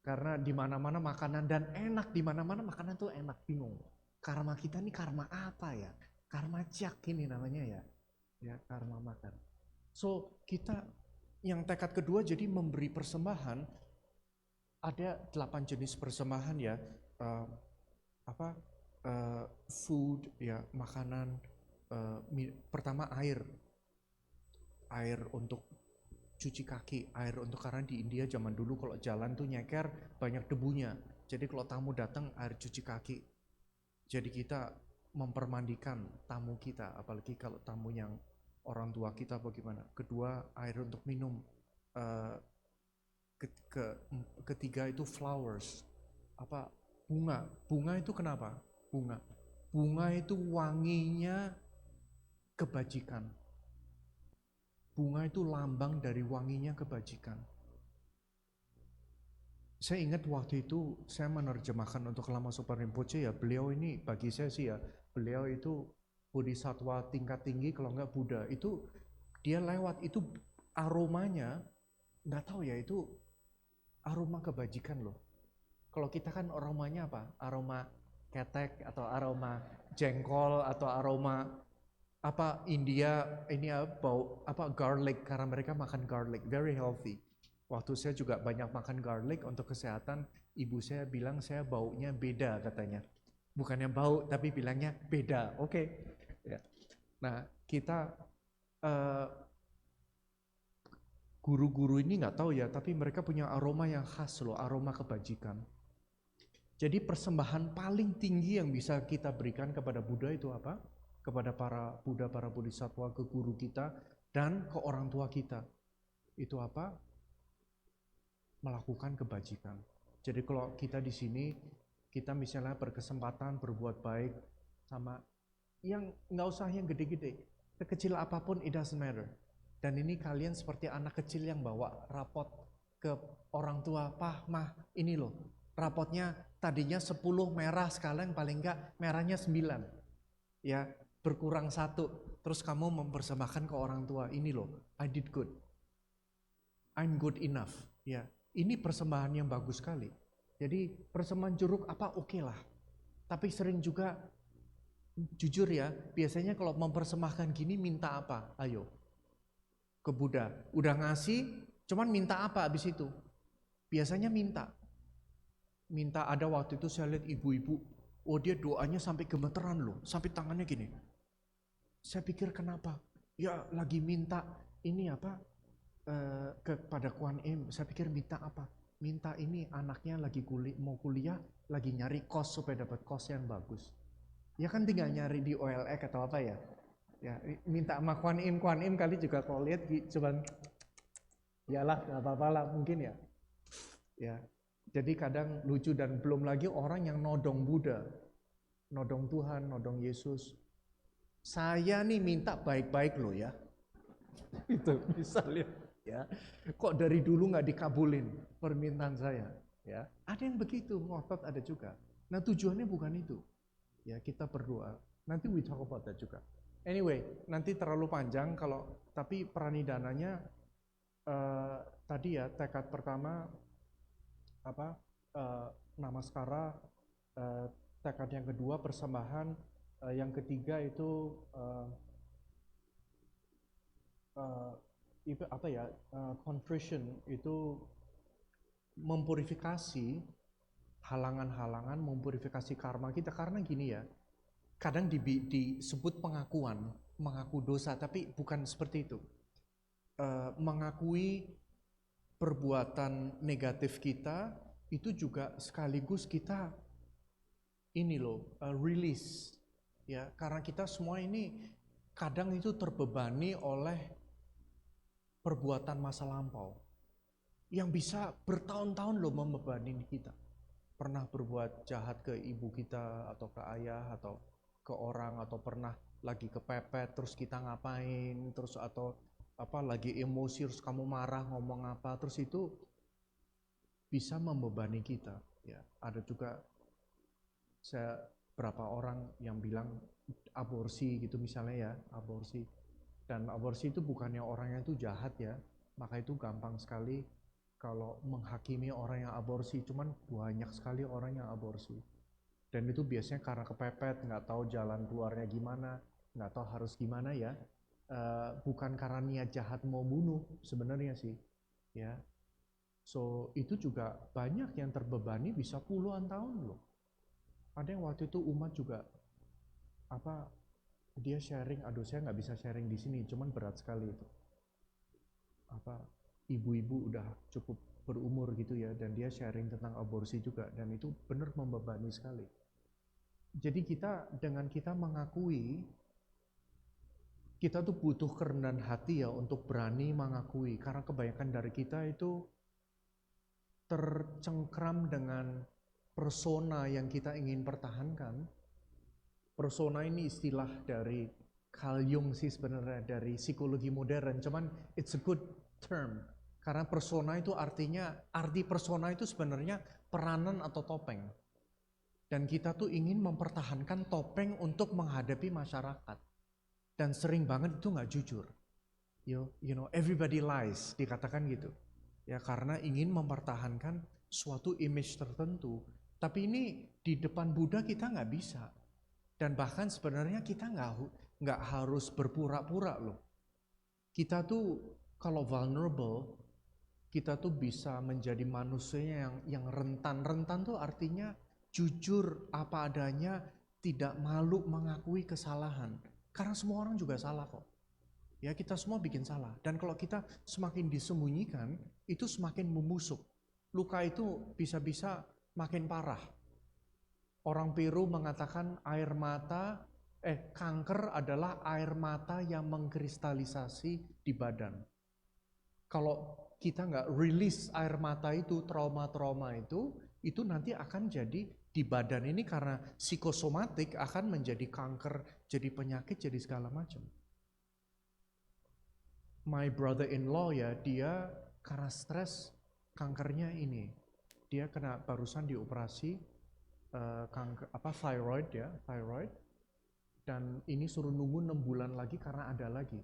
E: Karena di mana-mana makanan dan enak, di mana-mana makanan tuh enak, bingung. Karma kita nih karma apa ya? Karma jak ini namanya ya. Ya, karma makan. So, kita yang tekad kedua jadi memberi persembahan. Ada 8 jenis persembahan ya. Food ya, makanan. Pertama air untuk cuci kaki, air untuk, karena di India zaman dulu kalau jalan tuh nyeker banyak debunya, jadi kalau tamu datang air cuci kaki, jadi kita mempermandikan tamu kita, apalagi kalau tamu yang orang tua kita bagaimana. Kedua air untuk minum, ketiga itu flowers, bunga itu kenapa? Bunga itu wanginya kebajikan. Bunga itu lambang dari wanginya kebajikan. Saya ingat waktu itu saya menerjemahkan untuk Lama Zopa Rinpoche ya, beliau ini bagi saya sih ya, beliau itu bodhisattva tingkat tinggi kalau enggak Buddha. Itu dia lewat, itu aromanya enggak tahu ya, itu aroma kebajikan loh. Kalau kita kan aromanya apa? Aroma ketek atau aroma jengkol atau aroma India ini bau garlic, karena mereka makan garlic, very healthy. Waktu saya juga banyak makan garlic untuk kesehatan, ibu saya bilang saya baunya beda katanya. Bukannya bau tapi bilangnya beda. Oke. Ya. Nah, kita guru-guru ini nggak tahu ya, tapi mereka punya aroma yang khas loh, aroma kebajikan. Jadi persembahan paling tinggi yang bisa kita berikan kepada Buddha itu apa? Kepada para Buddha, para Bodhisattva, ke guru kita, dan ke orang tua kita. Itu apa? Melakukan kebajikan. Jadi kalau kita di sini, kita misalnya berkesempatan berbuat baik sama yang nggak usah yang gede-gede, sekecil apapun it doesn't matter. Dan ini kalian seperti anak kecil yang bawa rapot ke orang tua, "Pah, Mah, ini loh, rapotnya tadinya 10 merah, sekarang paling enggak merahnya 9. Ya, berkurang 1, terus kamu mempersembahkan ke orang tua, ini loh, I did good, I'm good enough. Ya, ini persembahan yang bagus sekali. Jadi persembahan jeruk oke lah. Tapi sering juga, jujur ya, biasanya kalau mempersembahkan gini minta apa? Ayo, ke Buddha. Udah ngasih, cuman minta apa abis itu? Biasanya minta. Minta, ada waktu itu saya lihat ibu-ibu, oh dia doanya sampai gemeteran loh, sampai tangannya gini. Saya pikir kenapa? Ya lagi minta ini apa, kepada Kuan Im. Saya pikir minta apa? Minta ini anaknya lagi mau kuliah, lagi nyari kos supaya dapat kos yang bagus. Ya kan tinggal nyari di OLX atau apa ya. Ya minta sama Kuan Im kali juga kalau lihat cuman yalah nggak apa-apa lah mungkin ya. Ya. Jadi kadang lucu, dan belum lagi orang yang nodong Buddha, nodong Tuhan, nodong Yesus. Saya nih minta baik-baik loh ya. Itu misalnya ya. Kok dari dulu nggak dikabulin permintaan saya? Ya, ada yang begitu, ngotot ada juga. Nah tujuannya bukan itu. Ya kita berdoa. Nanti we talk about that juga. Anyway, nanti terlalu panjang tapi pranidananya tadi ya, tekad pertama apa, namaskara, tekad yang kedua persembahan, yang ketiga itu apa ya, contrition, itu mempurifikasi halangan-halangan, mempurifikasi karma kita. Karena gini ya, kadang disebut pengakuan, mengaku dosa, tapi bukan seperti itu. Mengakui perbuatan negatif kita itu juga sekaligus kita ini loh, release ya, karena kita semua ini kadang itu terbebani oleh perbuatan masa lampau yang bisa bertahun-tahun loh membebani kita. Pernah berbuat jahat ke ibu kita atau ke ayah atau ke orang, atau pernah lagi kepepet terus kita ngapain, terus atau apa lagi emosi terus kamu marah ngomong apa, terus itu bisa membebani kita ya. Ada juga berapa orang yang bilang aborsi gitu misalnya ya, aborsi. Dan aborsi itu bukannya orangnya itu jahat ya, maka itu gampang sekali kalau menghakimi orang yang aborsi, cuman banyak sekali orang yang aborsi. Dan itu biasanya karena kepepet, nggak tahu jalan keluarnya gimana, nggak tahu harus gimana ya. Bukan karena niat jahat mau bunuh sebenarnya sih ya. So itu juga banyak yang terbebani bisa puluhan tahun loh. Ada yang waktu itu umat juga apa, dia sharing, aduh saya nggak bisa sharing di sini, cuman berat sekali itu. Apa, ibu-ibu udah cukup berumur gitu ya, dan dia sharing tentang aborsi juga, dan itu benar membebani sekali. Jadi dengan kita mengakui, kita tuh butuh kerendahan hati ya untuk berani mengakui, karena kebanyakan dari kita itu tercengkram dengan persona yang kita ingin pertahankan. Persona ini istilah dari Carl Jung sih sebenarnya, dari psikologi modern, cuman it's a good term. Karena persona itu arti persona itu sebenarnya peranan atau topeng. Dan kita tuh ingin mempertahankan topeng untuk menghadapi masyarakat. Dan sering banget itu nggak jujur. You know, everybody lies, dikatakan gitu. Ya karena ingin mempertahankan suatu image tertentu. Tapi ini di depan Buddha kita nggak bisa. Dan bahkan sebenarnya kita nggak harus berpura-pura loh. Kita tuh kalau vulnerable, kita tuh bisa menjadi manusia yang rentan. Rentan tuh artinya jujur apa adanya, tidak malu mengakui kesalahan. Karena semua orang juga salah kok. Ya kita semua bikin salah. Dan kalau kita semakin disembunyikan, itu semakin membusuk. Luka itu bisa-bisa makin parah. Orang Peru mengatakan kanker adalah air mata yang mengkristalisasi di badan. Kalau kita nggak release air mata itu, trauma-trauma itu nanti akan jadi di badan ini, karena psikosomatik akan menjadi kanker, jadi penyakit, jadi segala macam. My brother-in-law ya, dia karena stres kankernya ini. Dia barusan dioperasi kanker thyroid ya, thyroid. Dan ini suruh nunggu 6 bulan lagi karena ada lagi.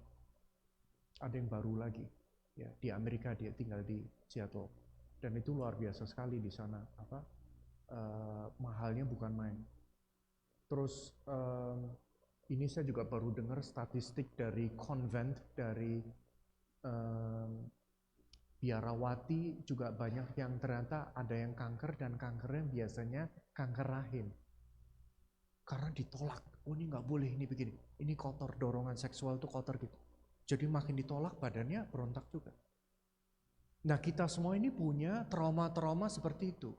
E: Ada yang baru lagi. Ya, di Amerika, dia tinggal di Seattle. Dan itu luar biasa sekali di sana, mahalnya bukan main. Terus ini saya juga baru dengar statistik dari konvent, dari biarawati juga banyak yang ternyata ada yang kanker, dan kankernya biasanya kanker rahim. Karena ditolak, oh ini nggak boleh, ini begini, ini kotor, dorongan seksual itu kotor gitu. Jadi makin ditolak badannya berontak juga. Nah kita semua ini punya trauma-trauma seperti itu.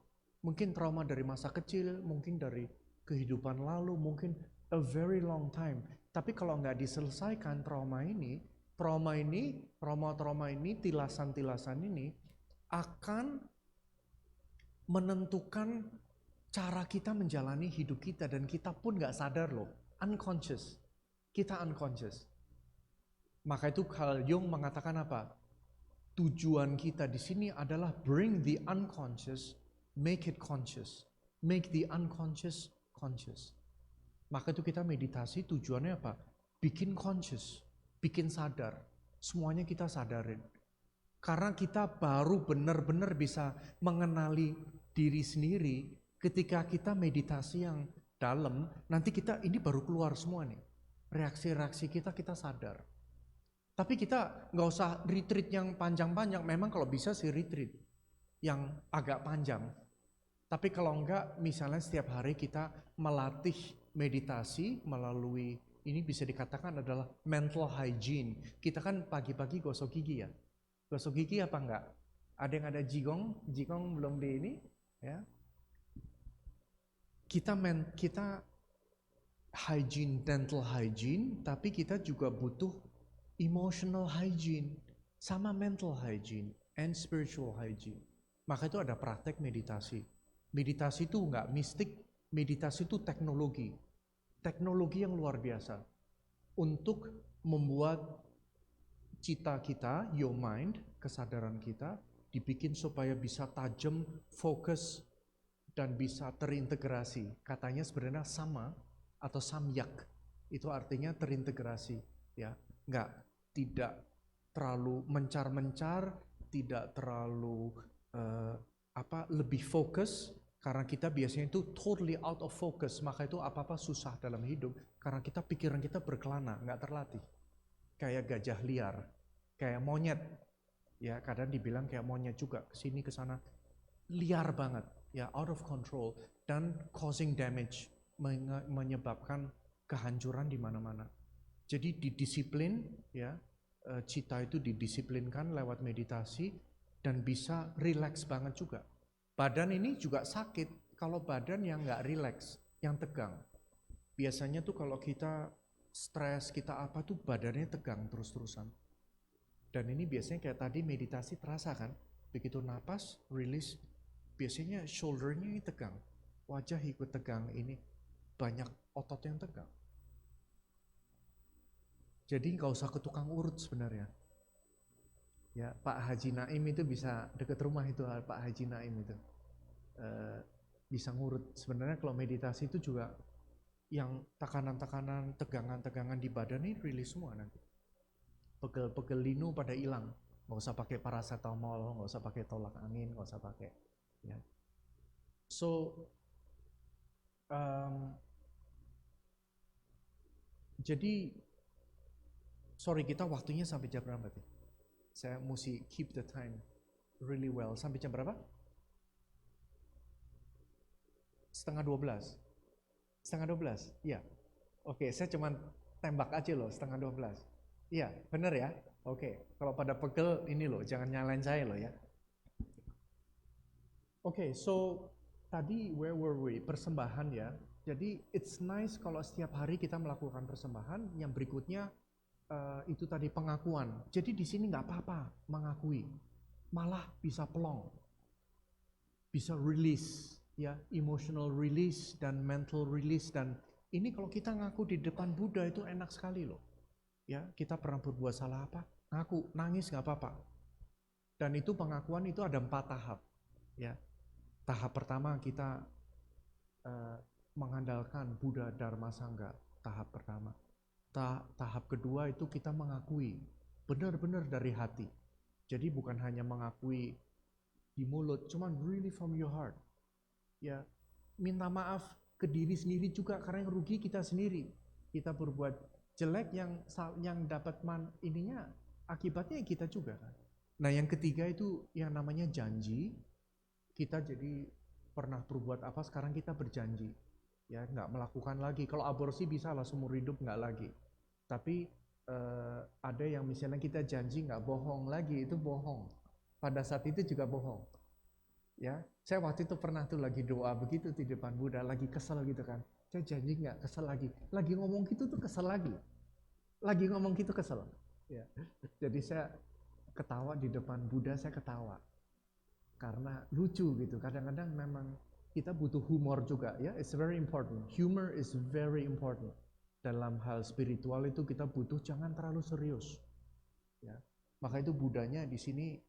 E: Mungkin trauma dari masa kecil, mungkin dari kehidupan lalu, mungkin a very long time. Tapi kalau nggak diselesaikan trauma ini, tilasan-tilasan ini akan menentukan cara kita menjalani hidup kita, dan kita pun nggak sadar loh, unconscious. Kita unconscious. Maka itu Carl Jung mengatakan apa? Tujuan kita di sini adalah bring the unconscious, make it conscious. Make the unconscious conscious. Maka itu kita meditasi tujuannya apa? Bikin conscious, bikin sadar. Semuanya kita sadarin. Karena kita baru benar-benar bisa mengenali diri sendiri ketika kita meditasi yang dalam. Nanti kita ini baru keluar semua nih. Reaksi-reaksi kita sadar. Tapi kita nggak usah retreat yang panjang-panjang. Memang kalau bisa sih retreat yang agak panjang. Tapi kalau enggak, misalnya setiap hari kita melatih meditasi melalui, ini bisa dikatakan adalah mental hygiene. Kita kan pagi-pagi gosok gigi ya. Gosok gigi apa enggak? Ada yang ada jigong? Jigong belum di ini ya. Kita hygiene, dental hygiene, tapi kita juga butuh emotional hygiene, sama mental hygiene, and spiritual hygiene. Maka itu ada praktek meditasi. Meditasi itu enggak mistik, meditasi itu teknologi. Teknologi yang luar biasa. Untuk membuat cita kita, your mind, kesadaran kita, dibikin supaya bisa tajam, fokus, dan bisa terintegrasi. Katanya sebenarnya sama atau samyak. Itu artinya terintegrasi. Ya, tidak terlalu mencar-mencar, tidak terlalu lebih fokus, karena kita biasanya itu totally out of focus, maka itu apa-apa susah dalam hidup, karena pikiran kita berkelana, nggak terlatih. Kayak gajah liar, kayak monyet, ya kadang dibilang kayak monyet juga, kesini kesana, liar banget, ya out of control, dan causing damage, menyebabkan kehancuran di mana-mana. Jadi didisiplin, ya cita itu didisiplinkan lewat meditasi, dan bisa relax banget juga. Badan ini juga sakit kalau badan yang nggak relax, yang tegang. Biasanya tuh kalau kita stres, kita apa tuh badannya tegang terus-terusan. Dan ini biasanya kayak tadi meditasi terasa kan, begitu napas, release, biasanya shouldernya ini tegang, wajah ikut tegang, ini banyak otot yang tegang. Jadi nggak usah ke tukang urut sebenarnya. Ya, Pak Haji Naim itu bisa deket rumah itu, Pak Haji Naim itu bisa ngurut. Sebenarnya kalau meditasi itu juga yang tekanan-tekanan, tegangan-tegangan di badan ini rilis semua nanti. Pegel-pegel linu pada hilang. Nggak usah pakai paracetamol, nggak usah pakai tolak angin, nggak usah pakai. Ya. So, jadi, sorry kita waktunya sampai jam berapa sih? Saya mesti keep the time really well. Sampai jam berapa? 11:30. 11:30? Iya. Oke, saya cuma tembak aja loh, 11:30. Iya, bener ya? Oke, kalau pada pegel ini loh, jangan nyalain saya loh ya. Oke, so tadi where were we? Persembahan ya. Jadi it's nice kalau setiap hari kita melakukan persembahan. Yang berikutnya itu tadi pengakuan. Jadi di sini nggak apa-apa mengakui, malah bisa pelong, bisa release, ya emotional release dan mental release. Dan ini kalau kita ngaku di depan Buddha itu enak sekali loh. Ya kita pernah berbuat salah apa, ngaku, nangis nggak apa-apa. Dan itu pengakuan itu ada 4 tahap. Ya, tahap pertama kita mengandalkan Buddha, Dharma, Sangha. Tahap pertama. Tahap kedua itu kita mengakui benar-benar dari hati. Jadi bukan hanya mengakui di mulut, cuman really from your heart. Ya, minta maaf ke diri sendiri juga, karena yang rugi kita sendiri. Kita berbuat jelek, yang dapat ininya akibatnya kita juga kan. Nah yang ketiga itu yang namanya janji. Kita jadi pernah berbuat apa, sekarang kita berjanji ya nggak melakukan lagi. Kalau aborsi bisa lah seumur hidup nggak lagi, tapi ada yang misalnya kita janji nggak bohong lagi, itu bohong. Pada saat itu juga bohong. Ya, saya waktu itu pernah tuh lagi doa begitu di depan Buddha, lagi kesel gitu kan. Saya janji nggak kesel lagi. Lagi ngomong gitu tuh kesel lagi. Lagi ngomong gitu kesel. Ya. Jadi saya ketawa di depan Buddha, saya ketawa. Karena lucu gitu. Kadang-kadang memang kita butuh humor juga ya. It's very important. Humor is very important. Dalam hal spiritual itu kita butuh, jangan terlalu serius. Ya. Maka itu Buddhanya di sini,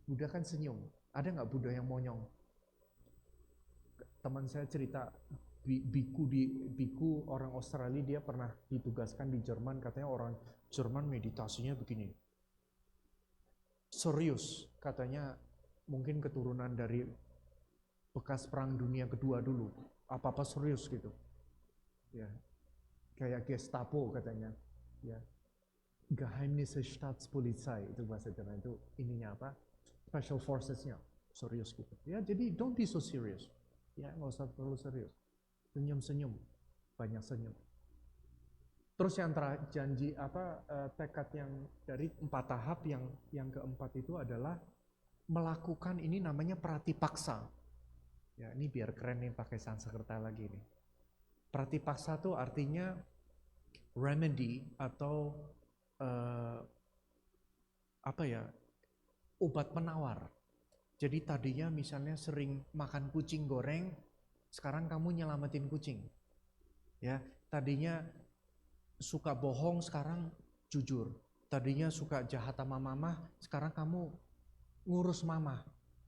E: Buddha kan senyum. Ada nggak Buddha yang monyong? Teman saya cerita, biku orang Australia, dia pernah ditugaskan di Jerman, katanya orang Jerman meditasinya begini. Serius, katanya mungkin keturunan dari bekas perang dunia kedua dulu. Apa-apa serius gitu. Ya. Kayak Gestapo katanya. Ya. Geheimnisse Staatspolizei itu bahasa Jerman, itu ininya apa? Special Forces-nya serius gitu. Ya, jadi don't be so serious. Ya, nggak usah terlalu serius. Senyum-senyum, banyak senyum. Terus yang janji apa, tekad yang dari 4 tahap, yang keempat itu adalah melakukan ini namanya pratipaksa. Ya, ini biar keren nih pakai Sanskerta lagi nih. Pratipaksa tuh artinya remedy atau apa ya? Obat penawar. Jadi tadinya misalnya sering makan kucing goreng, sekarang kamu nyelamatin kucing. Ya, tadinya suka bohong, sekarang jujur. Tadinya suka jahat sama mama, sekarang kamu ngurus mama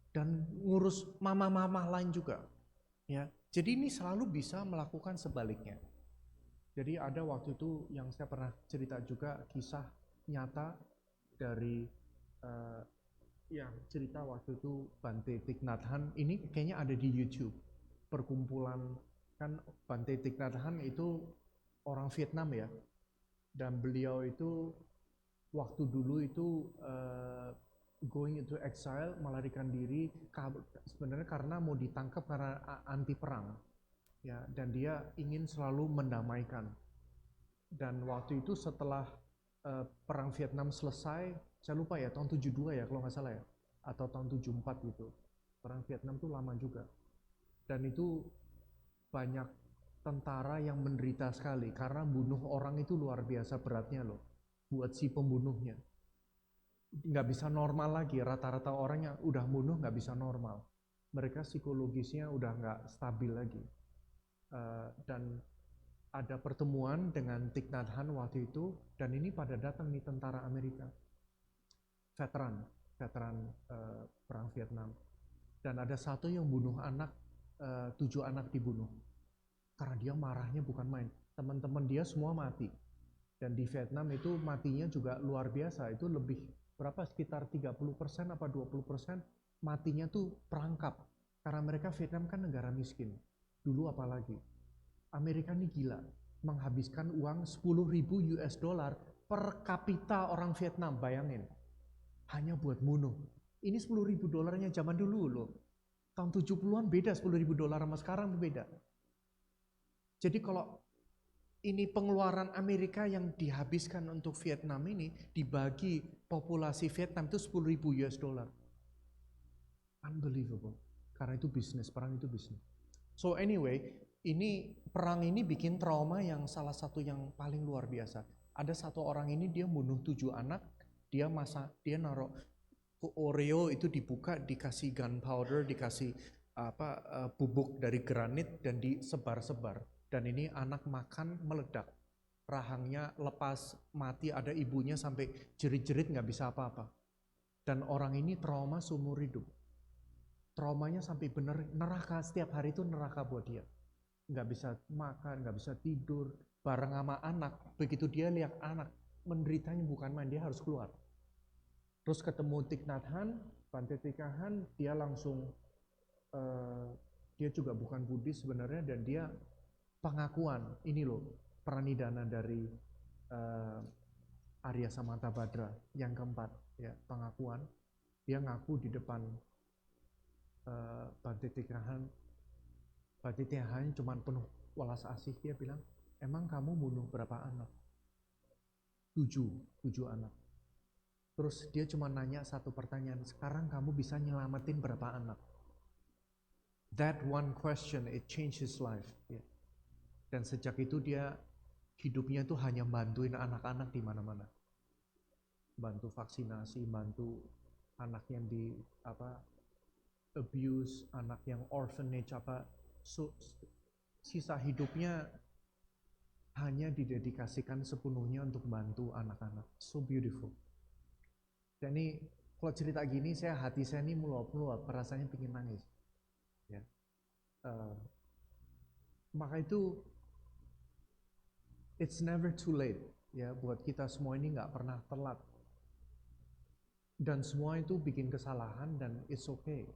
E: dan ngurus mama-mama lain juga. Ya, jadi ini selalu bisa melakukan sebaliknya. Jadi ada waktu itu yang saya pernah cerita juga, kisah nyata dari yang cerita waktu itu Bante Thich Nhat Hanh. Ini kayaknya ada di YouTube. Perkumpulan, kan Bante Thich Nhat Hanh itu orang Vietnam ya. Dan beliau itu waktu dulu itu going into exile, melarikan diri sebenarnya karena mau ditangkap karena anti perang. Ya, dan dia ingin selalu mendamaikan. Dan waktu itu setelah perang Vietnam selesai, saya lupa ya, tahun 72 ya kalau nggak salah ya, atau tahun 74 gitu. Perang Vietnam tuh lama juga. Dan itu banyak tentara yang menderita sekali, karena bunuh orang itu luar biasa beratnya loh, buat si pembunuhnya. Nggak bisa normal lagi, rata-rata orang yang udah bunuh nggak bisa normal. Mereka psikologisnya udah nggak stabil lagi. Dan ada pertemuan dengan Thich Nhat Hanh waktu itu, dan ini pada datang nih tentara Amerika, veteran perang Vietnam, dan ada satu yang bunuh anak, 7 anak dibunuh, karena dia marahnya bukan main. Teman-teman dia semua mati, dan di Vietnam itu matinya juga luar biasa, itu lebih berapa, sekitar 30% apa 20% matinya tuh perangkap, karena mereka Vietnam kan negara miskin, dulu apalagi. Amerika ini gila, menghabiskan uang 10.000 US dollar per kapita orang Vietnam, bayangin. Hanya buat bunuh. Ini 10.000 dolarnya zaman dulu loh. Tahun 70-an beda, 10.000 dolar sama sekarang beda. Jadi kalau ini pengeluaran Amerika yang dihabiskan untuk Vietnam ini, dibagi populasi Vietnam itu 10.000 US dollar. Unbelievable. Karena itu bisnis, perang itu bisnis. So anyway, ini perang ini bikin trauma yang salah satu yang paling luar biasa. Ada satu orang ini, dia bunuh 7 anak, dia naruh Oreo itu dibuka, dikasih gunpowder, dikasih bubuk dari granit dan disebar-sebar. Dan ini anak makan meledak, rahangnya lepas, mati, ada ibunya sampai jerit-jerit nggak bisa apa-apa. Dan orang ini trauma seumur hidup. Traumanya sampai bener neraka, setiap hari itu neraka buat dia. Nggak bisa makan, nggak bisa tidur, bareng sama anak. Begitu dia lihat anak, menderitanya bukan main, dia harus keluar. Terus ketemu Thich Nhat Hanh, Bante Thich Nhat Hanh, dia langsung dia juga bukan Buddhis sebenarnya, dan dia pengakuan, ini loh pranidhana dari Arya Samantabhadra yang keempat, ya, pengakuan. Dia ngaku di depan Bhante Tirthahan cuma penuh welas asih. Dia bilang, emang kamu bunuh berapa anak? 7 anak. Terus dia cuma nanya satu pertanyaan, sekarang kamu bisa nyelamatin berapa anak? That one question, it changed his life. Ya. Dan sejak itu dia hidupnya tuh hanya bantuin anak-anak di mana-mana. Bantu vaksinasi, bantu anak yang di abuse, anak yang orphanage sisa hidupnya hanya didedikasikan sepenuhnya untuk bantu anak-anak. So beautiful. Dan ini kalau cerita gini, hati saya ini meluap-meluap, rasanya pengen nangis. Ya. Maka itu it's never too late, ya, buat kita semua ini nggak pernah telat. Dan semua itu bikin kesalahan dan it's okay.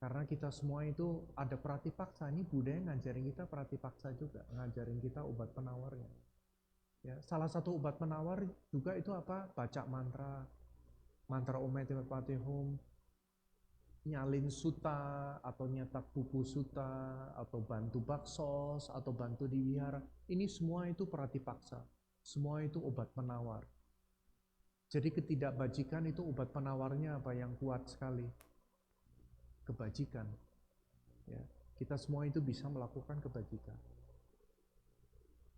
E: Karena kita semua itu ada pratipaksa. Ini Buddha yang ngajarin kita pratipaksa juga, ngajarin kita obat penawarnya. Ya, salah satu obat penawar juga itu apa? Baca mantra Om Mani Padme Hum, nyalin suta atau nyetak buku suta atau bantu baksos atau bantu di wihara. Ini semua itu pratipaksa. Semua itu obat penawar. Jadi ketidakbajikan itu obat penawarnya apa yang kuat sekali? Kebajikan. Ya, kita semua itu bisa melakukan kebajikan.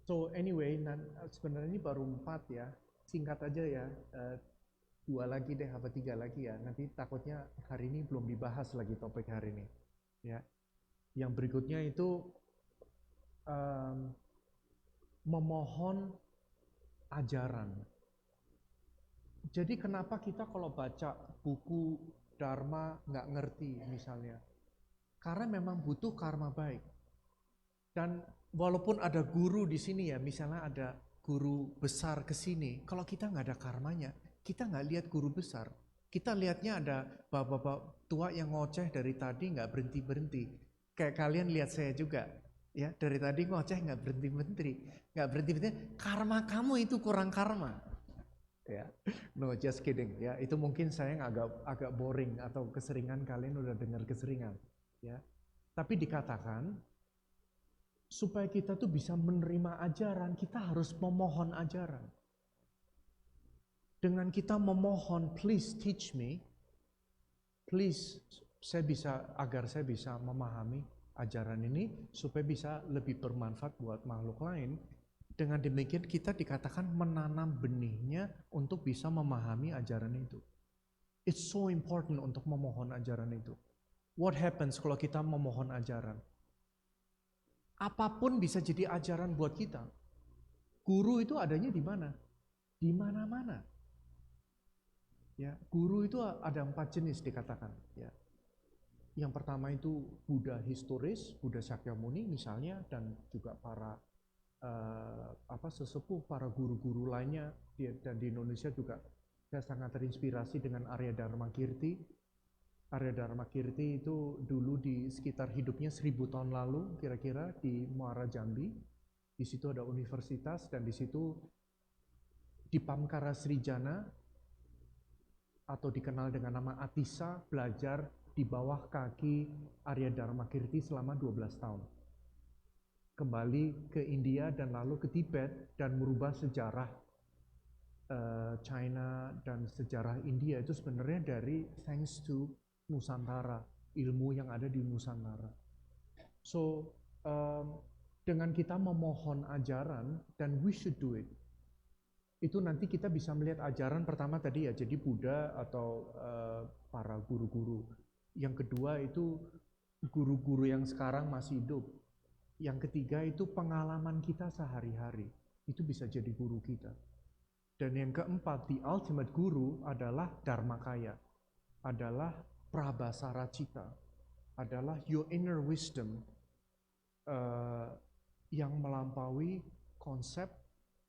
E: So anyway, sebenarnya ini baru 4 ya, singkat aja ya, 2 lagi deh, 3 lagi ya, nanti takutnya hari ini belum dibahas lagi topik hari ini. Ya, yang berikutnya itu memohon ajaran. Jadi kenapa kita kalau baca buku Dharma nggak ngerti misalnya? Karena memang butuh karma baik. Dan walaupun ada guru di sini ya, misalnya ada guru besar ke sini, kalau kita nggak ada karmanya, kita nggak lihat guru besar. Kita lihatnya ada bapak-bapak tua yang ngoceh dari tadi nggak berhenti-berhenti. Kayak kalian lihat saya juga, ya, dari tadi ngoceh nggak berhenti-berhenti. Karma kamu itu kurang karma. Ya, no, just kidding. Ya, itu mungkin saya agak boring atau keseringan kalian udah dengar keseringan. Ya, tapi dikatakan supaya kita tuh bisa menerima ajaran, kita harus memohon ajaran. Dengan kita memohon, please teach me, please agar saya bisa memahami ajaran ini supaya bisa lebih bermanfaat buat makhluk lain. Dengan demikian kita dikatakan menanam benihnya untuk bisa memahami ajaran itu. It's so important untuk memohon ajaran itu. What happens kalau kita memohon ajaran? Apapun bisa jadi ajaran buat kita. Guru itu adanya di mana? Di mana-mana. Ya, guru itu ada 4 jenis dikatakan. Ya. Yang pertama itu Buddha historis, Buddha Shakyamuni misalnya, dan juga para sesepuh, para guru-guru lainnya. Dan di Indonesia juga saya sangat terinspirasi dengan Arya Dharma Kirti. Arya Dharma Kirti itu dulu di sekitar hidupnya 1000 tahun lalu kira-kira di Muara Jambi. Di situ ada universitas dan di situ di Pamkara Srijana atau dikenal dengan nama Atisa belajar di bawah kaki Arya Dharma Kirti selama 12 tahun. Kembali ke India dan lalu ke Tibet dan merubah sejarah China dan sejarah India itu sebenarnya dari thanks to Nusantara, ilmu yang ada di Nusantara. So dengan kita memohon ajaran, dan we should do it, itu nanti kita bisa melihat ajaran pertama tadi ya, jadi Buddha atau para guru-guru. Yang kedua itu guru-guru yang sekarang masih hidup. Yang ketiga itu pengalaman kita sehari-hari, itu bisa jadi guru kita. Dan yang keempat, the ultimate guru adalah Dharmakaya, adalah Prabhasara Cita, adalah your inner wisdom yang melampaui konsep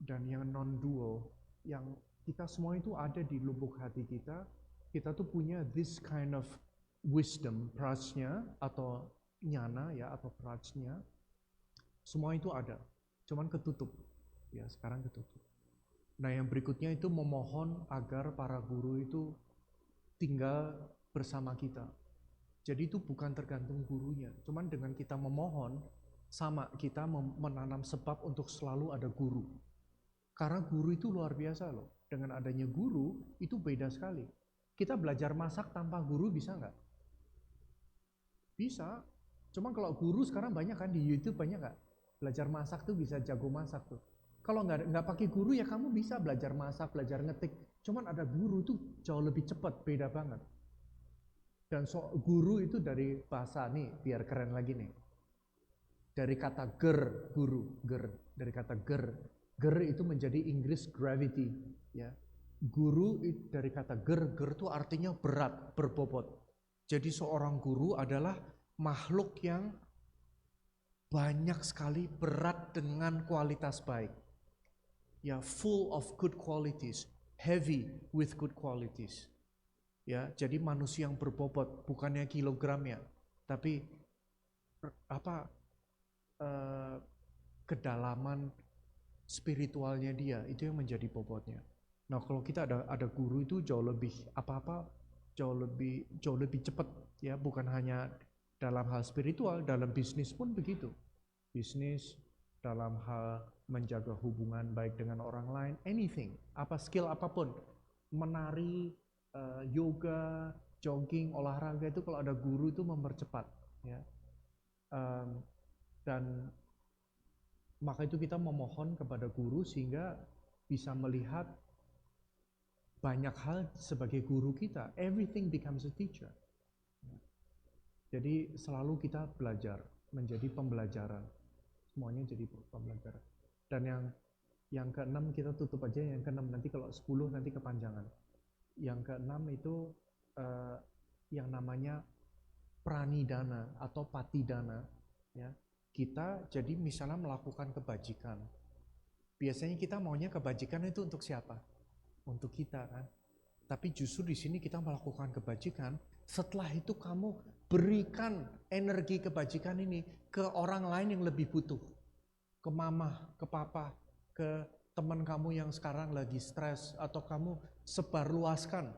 E: dan yang non-dual, yang kita semua itu ada di lubuk hati kita. Kita tuh punya this kind of wisdom, prajna, atau nyana ya atau prajna, semua itu ada, cuman ketutup. Ya, sekarang ketutup. Nah, yang berikutnya itu memohon agar para guru itu tinggal bersama kita. Jadi itu bukan tergantung gurunya, cuman dengan kita memohon, sama kita menanam sebab untuk selalu ada guru. Karena guru itu luar biasa loh. Dengan adanya guru itu beda sekali. Kita belajar masak tanpa guru bisa nggak? Bisa. Cuma kalau guru sekarang banyak kan di YouTube, banyak nggak? Belajar masak tuh bisa jago masak tuh. Kalau nggak pakai guru ya kamu bisa belajar masak, belajar ngetik. Cuman ada guru tuh jauh lebih cepat, beda banget. Dan guru itu dari bahasa nih, biar keren lagi nih. Dari kata ger, guru, ger, dari kata ger. Ger itu menjadi Inggris gravity, ya. Guru dari kata ger, ger itu artinya berat, berbobot. Jadi seorang guru adalah makhluk yang banyak sekali berat dengan kualitas baik. Ya, full of good qualities, heavy with good qualities. Ya, jadi manusia yang berbobot, bukannya kilogramnya, tapi kedalaman spiritualnya dia itu yang menjadi bobotnya. Nah, kalau kita ada guru itu jauh lebih jauh lebih cepat ya, bukan hanya dalam hal spiritual, dalam bisnis pun begitu. Bisnis, dalam hal menjaga hubungan baik dengan orang lain, anything, skill apapun, menari, yoga, jogging, olahraga itu kalau ada guru itu mempercepat ya. Dan maka itu kita memohon kepada guru sehingga bisa melihat banyak hal sebagai guru kita. Everything becomes a teacher. Jadi selalu kita belajar, menjadi pembelajaran. Semuanya jadi pembelajaran. Dan yang keenam kita tutup aja yang keenam, nanti kalau 10 nanti kepanjangan. Yang keenam itu yang namanya pranidana atau patidana ya. Kita jadi misalnya melakukan kebajikan. Biasanya kita maunya kebajikan itu untuk siapa? Untuk kita kan. Tapi justru di sini kita melakukan kebajikan, setelah itu kamu berikan energi kebajikan ini ke orang lain yang lebih butuh. Ke mama, ke papa, ke teman kamu yang sekarang lagi stres, atau kamu sebarluaskan.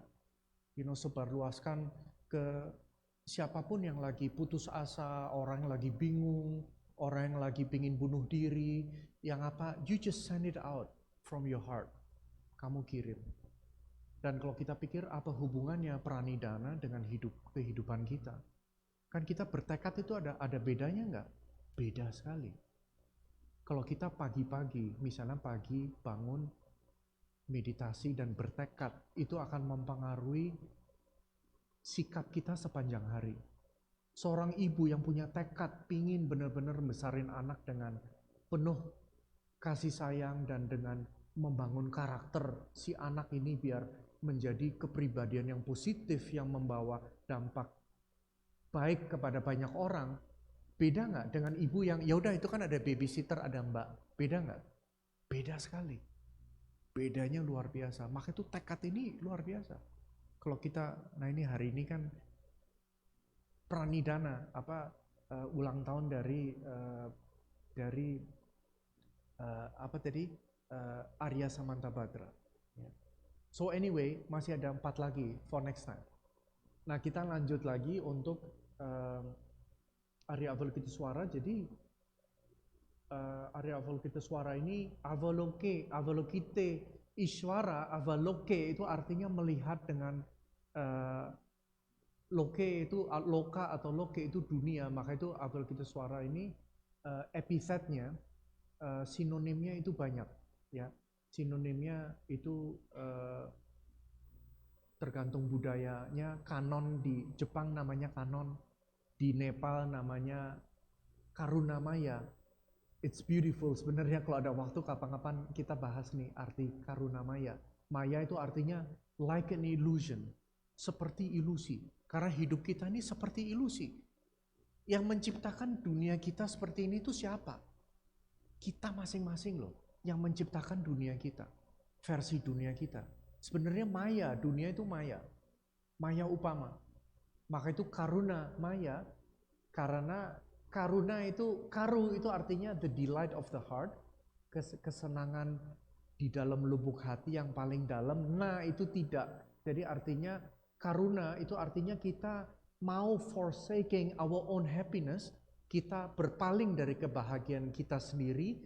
E: Sebarluaskan ke siapapun yang lagi putus asa, orang yang lagi bingung, orang yang lagi pingin bunuh diri, yang you just send it out from your heart. Kamu kirim. Dan kalau kita pikir apa hubungannya pranidana dengan kehidupan kita? Kan kita bertekad itu ada bedanya nggak? Beda sekali. Kalau kita pagi-pagi, misalnya pagi bangun, meditasi dan bertekad, itu akan mempengaruhi sikap kita sepanjang hari. Seorang ibu yang punya tekad pingin benar-benar besarin anak dengan penuh kasih sayang dan dengan membangun karakter si anak ini biar menjadi kepribadian yang positif yang membawa dampak baik kepada banyak orang. Beda nggak dengan ibu yang ya udah itu kan ada babysitter, ada mbak. Beda nggak? Beda sekali. Bedanya luar biasa. Maka itu tekad ini luar biasa. Kalau kita, nah ini hari ini kan pranidana, ulang tahun dari Arya Samantabhadra. So anyway, masih ada 4 lagi for next time. Nah kita lanjut lagi untuk Arya Avalokiteswara. Jadi Arya Avalokiteswara ini Avalokite Ishwara, Avaloke itu artinya melihat dengan loke itu loka atau loke itu dunia, maka itu Avalokiteswara ini epitetnya, sinonimnya itu banyak ya. Sinonimnya itu tergantung budayanya. Kanon di Jepang namanya kanon, di Nepal namanya karunamaya. It's beautiful. Sebenarnya kalau ada waktu kapan-kapan kita bahas nih arti karunamaya. Maya itu artinya like an illusion, seperti ilusi. Karena hidup kita ini seperti ilusi. Yang menciptakan dunia kita seperti ini itu siapa? Kita masing-masing loh yang menciptakan dunia kita, versi dunia kita. Sebenarnya maya, dunia itu maya. Maya upama. Maka itu karuna maya, Karena karuna itu, karu itu artinya the delight of the heart, kesenangan di dalam lubuk hati yang paling dalam. Nah itu tidak. Jadi artinya karuna itu artinya kita mau forsaking our own happiness, kita berpaling dari kebahagiaan kita sendiri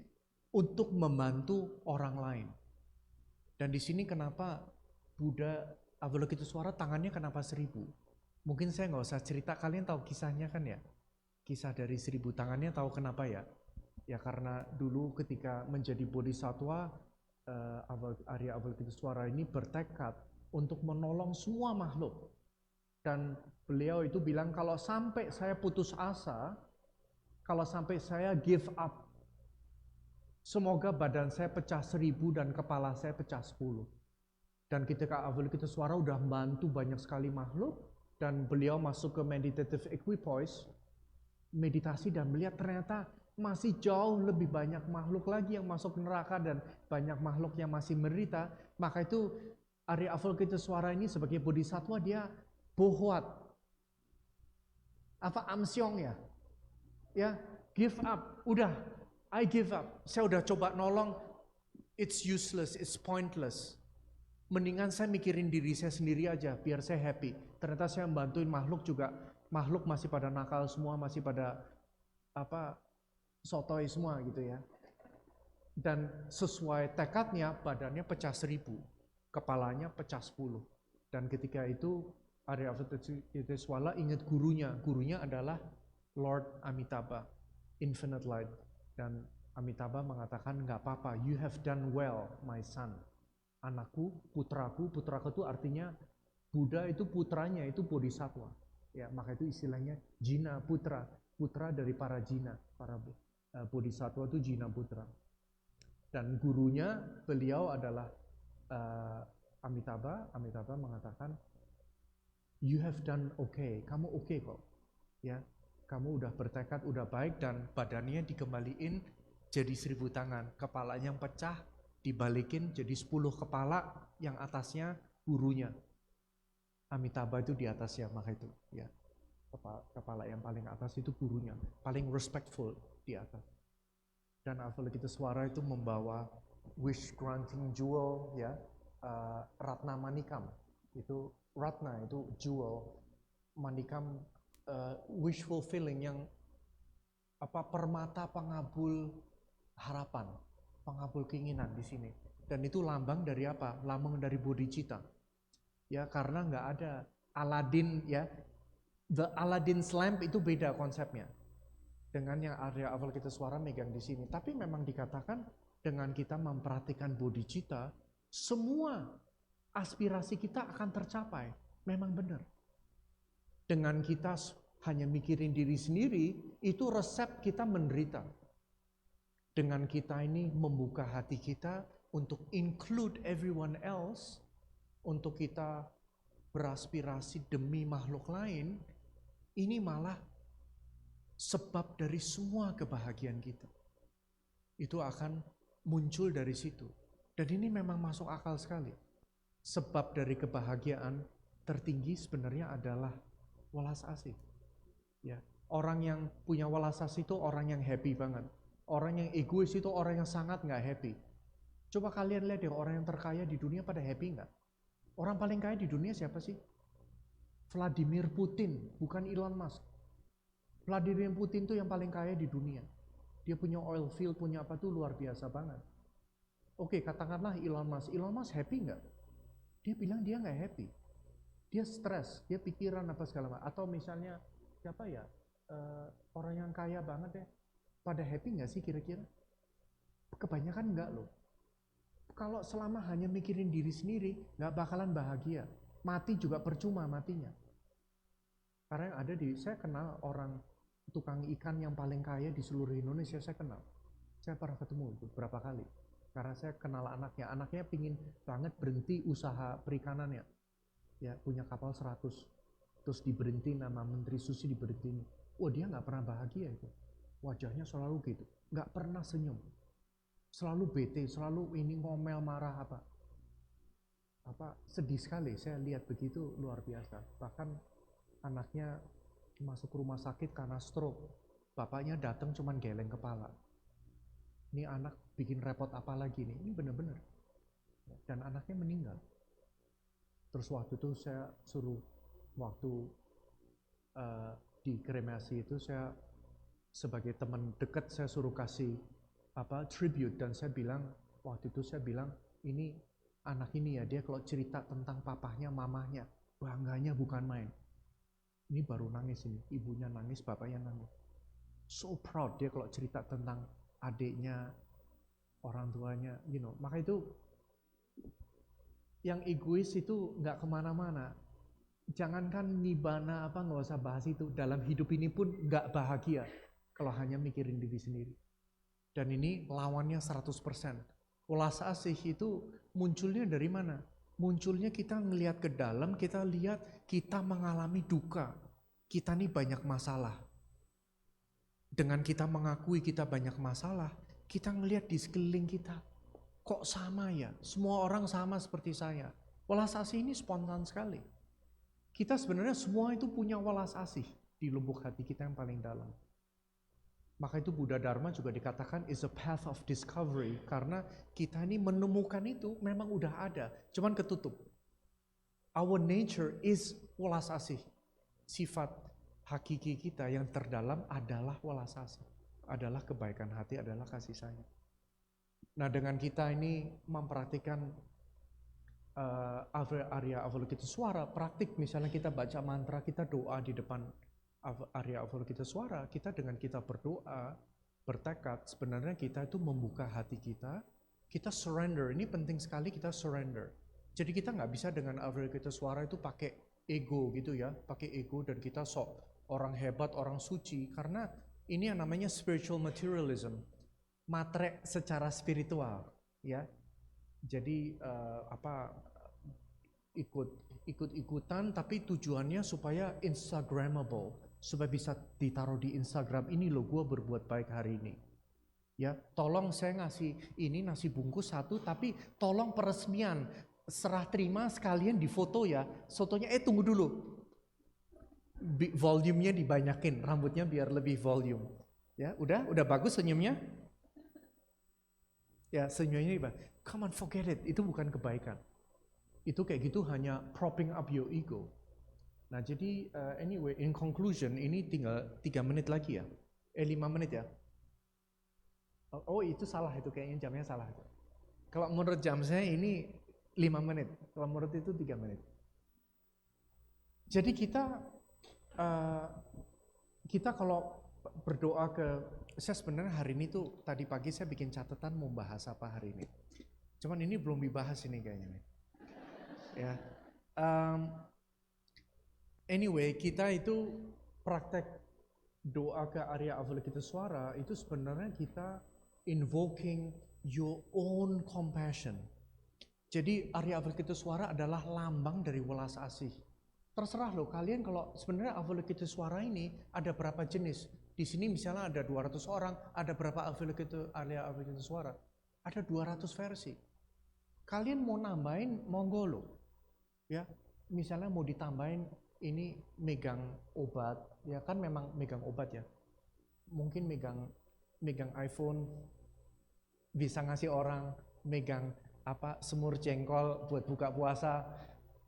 E: untuk membantu orang lain. Dan di sini kenapa Buddha Avalokitesvara tangannya kenapa 1000? Mungkin saya nggak usah cerita, kalian tahu kisahnya kan ya? Kisah dari 1000 tangannya tahu kenapa ya? Ya karena dulu ketika menjadi bodhisattva, Arya Avalokitesvara ini bertekad untuk menolong semua makhluk. Dan beliau itu bilang kalau sampai saya putus asa, kalau sampai saya give up, semoga badan saya pecah 1000 dan kepala saya pecah 10. Dan ketika Avalokitesvara udah membantu banyak sekali makhluk, dan beliau masuk ke meditative equipoise, meditasi dan melihat ternyata masih jauh lebih banyak makhluk lagi yang masuk neraka dan banyak makhluk yang masih menderita. Maka itu Arya Avalokitesvara ini sebagai bodhisattva dia bohwat. Apa amsyong ya? Ya, give up. Udah, I give up. Saya udah coba nolong, it's useless, it's pointless. Mendingan saya mikirin diri saya sendiri aja, biar saya happy. Ternyata saya membantuin makhluk juga, makhluk masih pada nakal semua, masih pada sotoy semua gitu ya. Dan sesuai tekadnya, badannya pecah 1000, kepalanya pecah 10. Dan ketika itu Arya Avalokitesvara ingat gurunya adalah Lord Amitabha, Infinite Light. Dan Amitabha mengatakan, nggak apa-apa, you have done well, my son. Anakku, putraku itu artinya Buddha itu putranya, itu bodhisattva. Ya, maka itu istilahnya jina putra, putra dari para jina, para bodhisattva itu jina putra. Dan gurunya beliau adalah Amitabha. Amitabha mengatakan, you have done okay, kamu okay kok. Ya, kamu udah bertekad, udah baik, dan badannya dikembaliin jadi 1000 tangan, kepalanya yang pecah dibalikin jadi 10 kepala, yang atasnya gurunya. Amitabha itu di atasnya, maka itu ya kepala yang paling atas itu gurunya, paling respectful di atas. Dan Avalokitesvara itu membawa wish granting jewel ya, Ratna Manikam. Itu Ratna itu jewel, Manikam wish fulfilling, yang permata pengabul harapan, pengabul keinginan di sini. Dan itu lambang dari apa? Lambang dari bodhicitta. Ya, karena nggak ada Aladdin ya. The Aladdin's lamp itu beda konsepnya dengan yang Arya Avalokitesvara megang di sini. Tapi memang dikatakan dengan kita memperhatikan bodhicitta, semua aspirasi kita akan tercapai. Memang benar. Dengan kita hanya mikirin diri sendiri, itu resep kita menderita. Dengan kita ini membuka hati kita untuk include everyone else, untuk kita beraspirasi demi makhluk lain, ini malah sebab dari semua kebahagiaan kita. Itu akan muncul dari situ. Dan ini memang masuk akal sekali. Sebab dari kebahagiaan tertinggi sebenarnya adalah welas asih. Ya, orang yang punya welas asih itu orang yang happy banget. Orang yang egois itu orang yang sangat nggak happy. Coba kalian lihat deh, orang yang terkaya di dunia pada happy nggak? Orang paling kaya di dunia siapa sih? Vladimir Putin, bukan Elon Musk. Vladimir Putin tuh yang paling kaya di dunia. Dia punya oil field, punya apa tuh luar biasa banget. Oke, katakanlah Elon Musk. Elon Musk happy nggak? Dia bilang dia nggak happy. Dia stres, dia pikiran apa segala macam. Atau misalnya siapa ya, orang yang kaya banget ya, pada happy nggak sih kira-kira? Kebanyakan nggak loh. Kalau selama hanya mikirin diri sendiri, nggak bakalan bahagia. Mati juga percuma matinya. Karena yang ada saya kenal orang tukang ikan yang paling kaya di seluruh Indonesia, saya kenal. Saya pernah ketemu beberapa kali. Karena saya kenal anaknya pingin banget berhenti usaha perikanannya. Ya, punya kapal 100. Terus diberhenti, nama Menteri Susi diberhentiin. Wah, dia nggak pernah bahagia itu. Wajahnya selalu gitu, nggak pernah senyum. Selalu bete, selalu ini ngomel, marah apa sedih sekali. Saya lihat begitu luar biasa. Bahkan anaknya masuk rumah sakit karena stroke. Bapaknya datang cuman geleng kepala. Ini anak bikin repot apa lagi nih? Ini bener-bener. Dan anaknya meninggal. Terus waktu itu saya suruh, waktu di kremasi itu saya sebagai teman dekat saya suruh kasih tribute, dan saya bilang, waktu itu saya bilang, ini anak ini ya, dia kalau cerita tentang papahnya, mamahnya, bangganya bukan main. Ini baru nangis ini, ibunya nangis, bapaknya nangis. So proud dia kalau cerita tentang adiknya, orang tuanya, Maka itu yang egois itu nggak kemana-mana. Jangankan nibana nggak usah bahas itu. Dalam hidup ini pun nggak bahagia kalau hanya mikirin diri sendiri. Dan ini lawannya 100%. Welas asih itu munculnya dari mana? Munculnya kita ngelihat ke dalam, kita lihat kita mengalami duka. Kita nih banyak masalah. Dengan kita mengakui kita banyak masalah, kita ngelihat di sekeliling kita, kok sama ya? Semua orang sama seperti saya. Welas asih ini spontan sekali. Kita sebenarnya semua itu punya welas asih di lubuk hati kita yang paling dalam. Maka itu Buddha Dharma juga dikatakan is a path of discovery, karena kita ini menemukan itu memang udah ada, cuman ketutup. Our nature is welas asih. Sifat hakiki kita yang terdalam adalah welas asih, adalah kebaikan hati, adalah kasih sayang. Nah, dengan kita ini mempraktikkan Arya Avalokitesvara, praktik misalnya kita baca mantra, kita doa di depan Arya Avalokitesvara, kita dengan kita berdoa, bertekad, sebenarnya kita itu membuka hati kita surrender. Ini penting sekali, kita surrender. Jadi kita nggak bisa dengan Avalokitesvara itu pakai ego gitu ya, pakai ego dan kita sok orang hebat, orang suci, karena ini yang namanya spiritual materialism, matre secara spiritual, ya. Jadi ikut-ikutan, tapi tujuannya supaya Instagramable, supaya bisa ditaruh di Instagram. Ini loh gue berbuat baik hari ini. Ya, tolong saya ngasih ini nasi bungkus 1, tapi tolong peresmian serah terima sekalian di foto ya. Fotonya tunggu dulu. Volumenya dibanyakin, rambutnya biar lebih volume. Ya, udah bagus senyumnya? Ya, senyumnya come on, forget it. Itu bukan kebaikan. Itu kayak gitu hanya propping up your ego. Nah, jadi anyway, in conclusion, ini tinggal 3 menit lagi ya. 5 menit ya. Oh, itu salah itu, kayaknya jamnya salah itu. Kalau menurut jam saya ini 5 menit. Kalau menurut itu 3 menit. Jadi kita kalau berdoa saya sebenarnya hari ini tuh tadi pagi saya bikin catatan mau bahas apa hari ini. Cuman ini belum dibahas ini kayaknya nih. Ya. Anyway, kita itu praktek doa ke Arya Avalokitesvara itu sebenarnya kita invoking your own compassion. Jadi Arya Avalokitesvara adalah lambang dari welas asih. Terserah loh kalian, kalau sebenarnya Avalokitesvara ini ada berapa jenis. Di sini misalnya ada 200 orang, ada berapa Arya Avalokitesvara? Ada 200 versi. Kalian mau nambahin, monggo loh. Ya, misalnya mau ditambahin ini megang obat, ya kan memang megang obat ya. Mungkin megang iPhone bisa ngasih orang, megang semur jengkol buat buka puasa,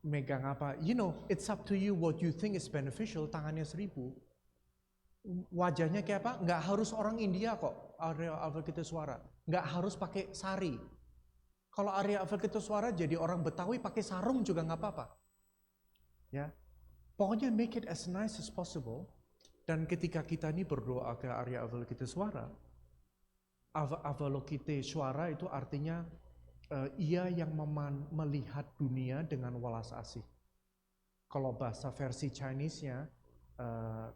E: megang it's up to you what you think is beneficial. Tangannya 1000. Wajahnya kayak apa? Nggak harus orang India kok, Arya Avalokitesvara. Nggak harus pakai sari. Kalau Arya Avalokitesvara jadi orang Betawi pakai sarung juga nggak apa-apa. Ya, pokoknya make it as nice as possible. Dan ketika kita ini berdoa ke Arya Avalokitesvara, Avalokitesvara itu artinya ia yang melihat dunia dengan welas asih. Kalau bahasa versi Chinese-nya,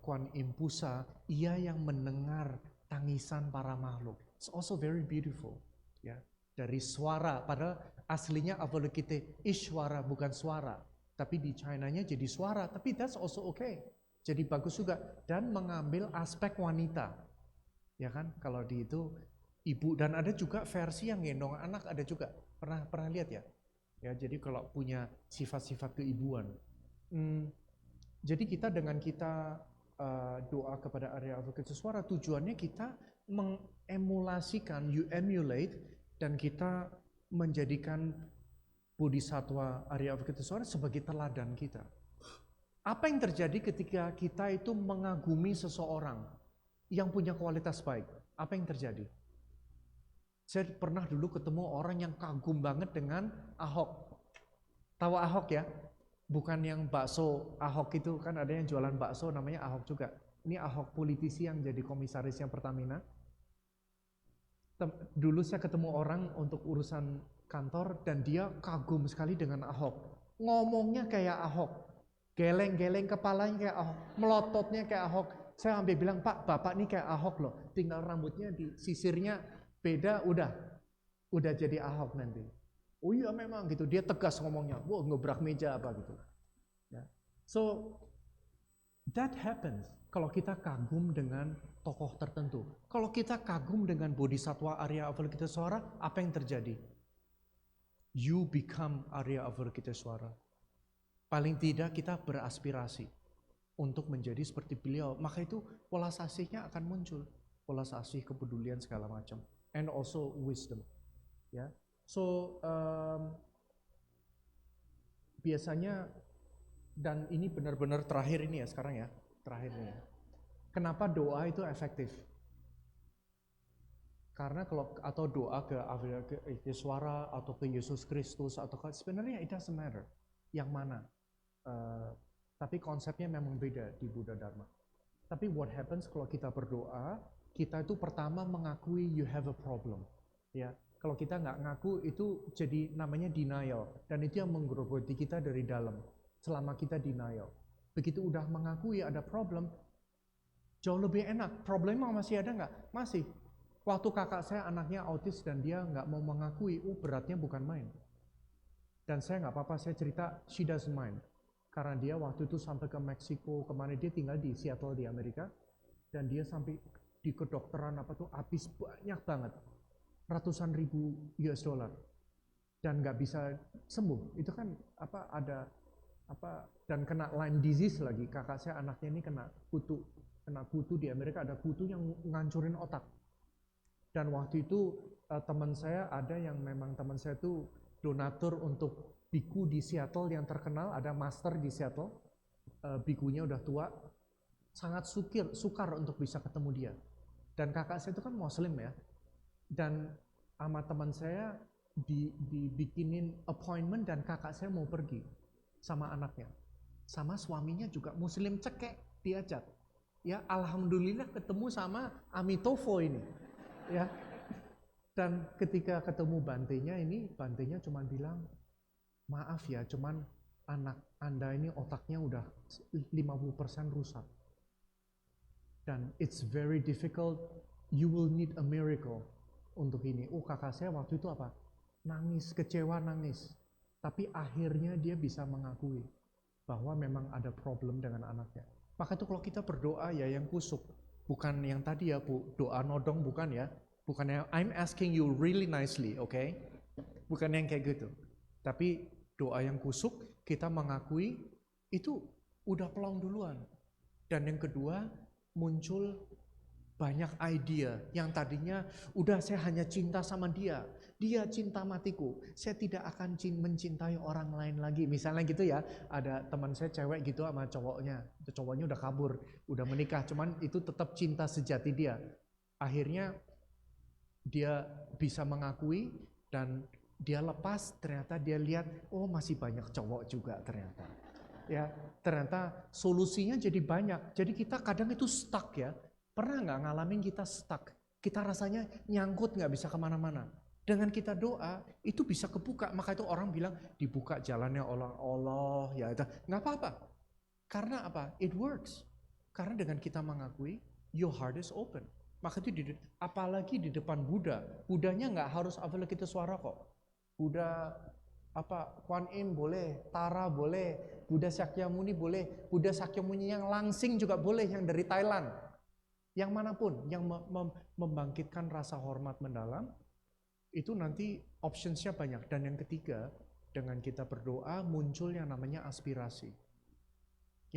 E: Kuan Im Pusa, ia yang mendengar tangisan para makhluk. It's also very beautiful. Ya. Dari suara, padahal aslinya Avalokiteshvara bukan suara, tapi di China-nya jadi suara, tapi that's also okay. Jadi bagus juga, dan mengambil aspek wanita, ya kan? Kalau di itu ibu, dan ada juga versi yang gendong anak, ada juga, pernah lihat ya? Ya, jadi kalau punya sifat-sifat keibuan. Jadi kita dengan kita doa kepada Arya Avokiteswara, tujuannya kita mengemulasikan, you emulate, dan kita menjadikan Bodhisattva Arya Avokiteswara sebagai teladan kita. Apa yang terjadi ketika kita itu mengagumi seseorang yang punya kualitas baik? Apa yang terjadi? Saya pernah dulu ketemu orang yang kagum banget dengan Ahok. Tahu Ahok ya? Bukan yang bakso Ahok itu, kan ada yang jualan bakso namanya Ahok juga. Ini Ahok politisi yang jadi komisarisnya Pertamina. Dulu saya ketemu orang untuk urusan kantor dan dia kagum sekali dengan Ahok. Ngomongnya kayak Ahok. Geleng-geleng kepalanya kayak Ahok. Melototnya kayak Ahok. Saya sampai bilang, Pak, Bapak ini kayak Ahok loh. Tinggal rambutnya disisirnya beda, udah jadi Ahok nanti. Oh iya memang gitu, dia tegas ngomongnya. Wah, ngebrak meja apa gitu. Ya. So, that happens kalau kita kagum dengan tokoh tertentu. Kalau kita kagum dengan Bodhisattva Arya Avalokiteswara, apa yang terjadi? You become Arya Avalokiteswara. Paling tidak kita beraspirasi untuk menjadi seperti beliau. Maka itu welas asihnya akan muncul. Welas asih, kepedulian segala macam. And also wisdom. Ya. So biasanya, dan ini benar-benar terakhir ini ya sekarang ya. Terakhir ini. Kenapa doa itu efektif? Karena kalau atau doa ke Avalokiteswara atau ke Yesus Kristus atau sebenarnya it doesn't matter yang mana. Tapi konsepnya memang beda di Buddha Dharma. Tapi what happens kalau kita berdoa, kita itu pertama mengakui you have a problem. Ya, kalau kita nggak ngaku itu jadi namanya denial, dan itu yang menggerogoti kita dari dalam. Selama kita denial, begitu udah mengakui ada problem, jauh lebih enak. Problemnya masih ada nggak? Masih. Waktu kakak saya anaknya autis dan dia nggak mau mengakui, beratnya bukan main. Dan saya nggak apa-apa, saya cerita, she doesn't mind. Karena dia waktu itu sampai ke Meksiko, kemarin dia tinggal di Seattle di Amerika, dan dia sampai di kedokteran apa tuh habis banyak banget, ratusan ribu US dollar, dan nggak bisa sembuh. Itu kan dan kena Lyme disease lagi. Kakak saya anaknya ini kena kutu di Amerika, ada kutu yang ngancurin otak. Dan waktu itu teman saya ada yang memang teman saya itu donatur untuk biku di Seattle yang terkenal, ada master di Seattle, bikunya udah tua, sangat sukar untuk bisa ketemu dia. Dan kakak saya itu kan muslim ya, dan sama teman saya dibikinin appointment dan kakak saya mau pergi sama anaknya. Sama suaminya juga muslim cekek, diajak. Ya, alhamdulillah ketemu sama Amitofo ini. Ya. Dan ketika ketemu bantenya cuma bilang, maaf ya, cuman anak Anda ini otaknya udah 50% rusak. Dan it's very difficult, you will need a miracle untuk ini. Kakak saya waktu itu apa? Nangis, kecewa nangis. Tapi akhirnya dia bisa mengakui bahwa memang ada problem dengan anaknya. Maka itu kalau kita berdoa ya yang kusuk. Bukan yang tadi ya Bu, doa nodong bukan ya. Bukan yang I'm asking you really nicely, okay? Bukan yang kayak gitu. Tapi doa yang kusuk, kita mengakui itu udah pelong duluan. Dan yang kedua, muncul banyak ide yang tadinya udah saya hanya cinta sama dia cinta matiku, saya tidak akan mencintai orang lain lagi. Misalnya gitu ya, ada teman saya cewek gitu sama cowoknya udah kabur, udah menikah, cuman itu tetap cinta sejati dia. Akhirnya dia bisa mengakui dan dia lepas, ternyata dia lihat, masih banyak cowok juga ternyata. Ya, ternyata solusinya jadi banyak. Jadi kita kadang itu stuck ya. Pernah nggak ngalamin kita stuck? Kita rasanya nyangkut nggak bisa kemana-mana. Dengan kita doa, itu bisa kebuka. Maka itu orang bilang, dibuka jalannya Allah, ya itu. Nggak apa-apa. Karena apa? It works. Karena dengan kita mengakui, your heart is open. Maka itu apalagi di depan Buddha. Buddhanya nggak harus Avalokiteswara kok. Buddha Kuan Im boleh, Tara boleh, Buddha Sakyamuni boleh, Buddha Sakyamuni yang langsing juga boleh, yang dari Thailand. Yang manapun yang membangkitkan rasa hormat mendalam, itu nanti optionsnya banyak. Dan yang ketiga, dengan kita berdoa muncul yang namanya aspirasi.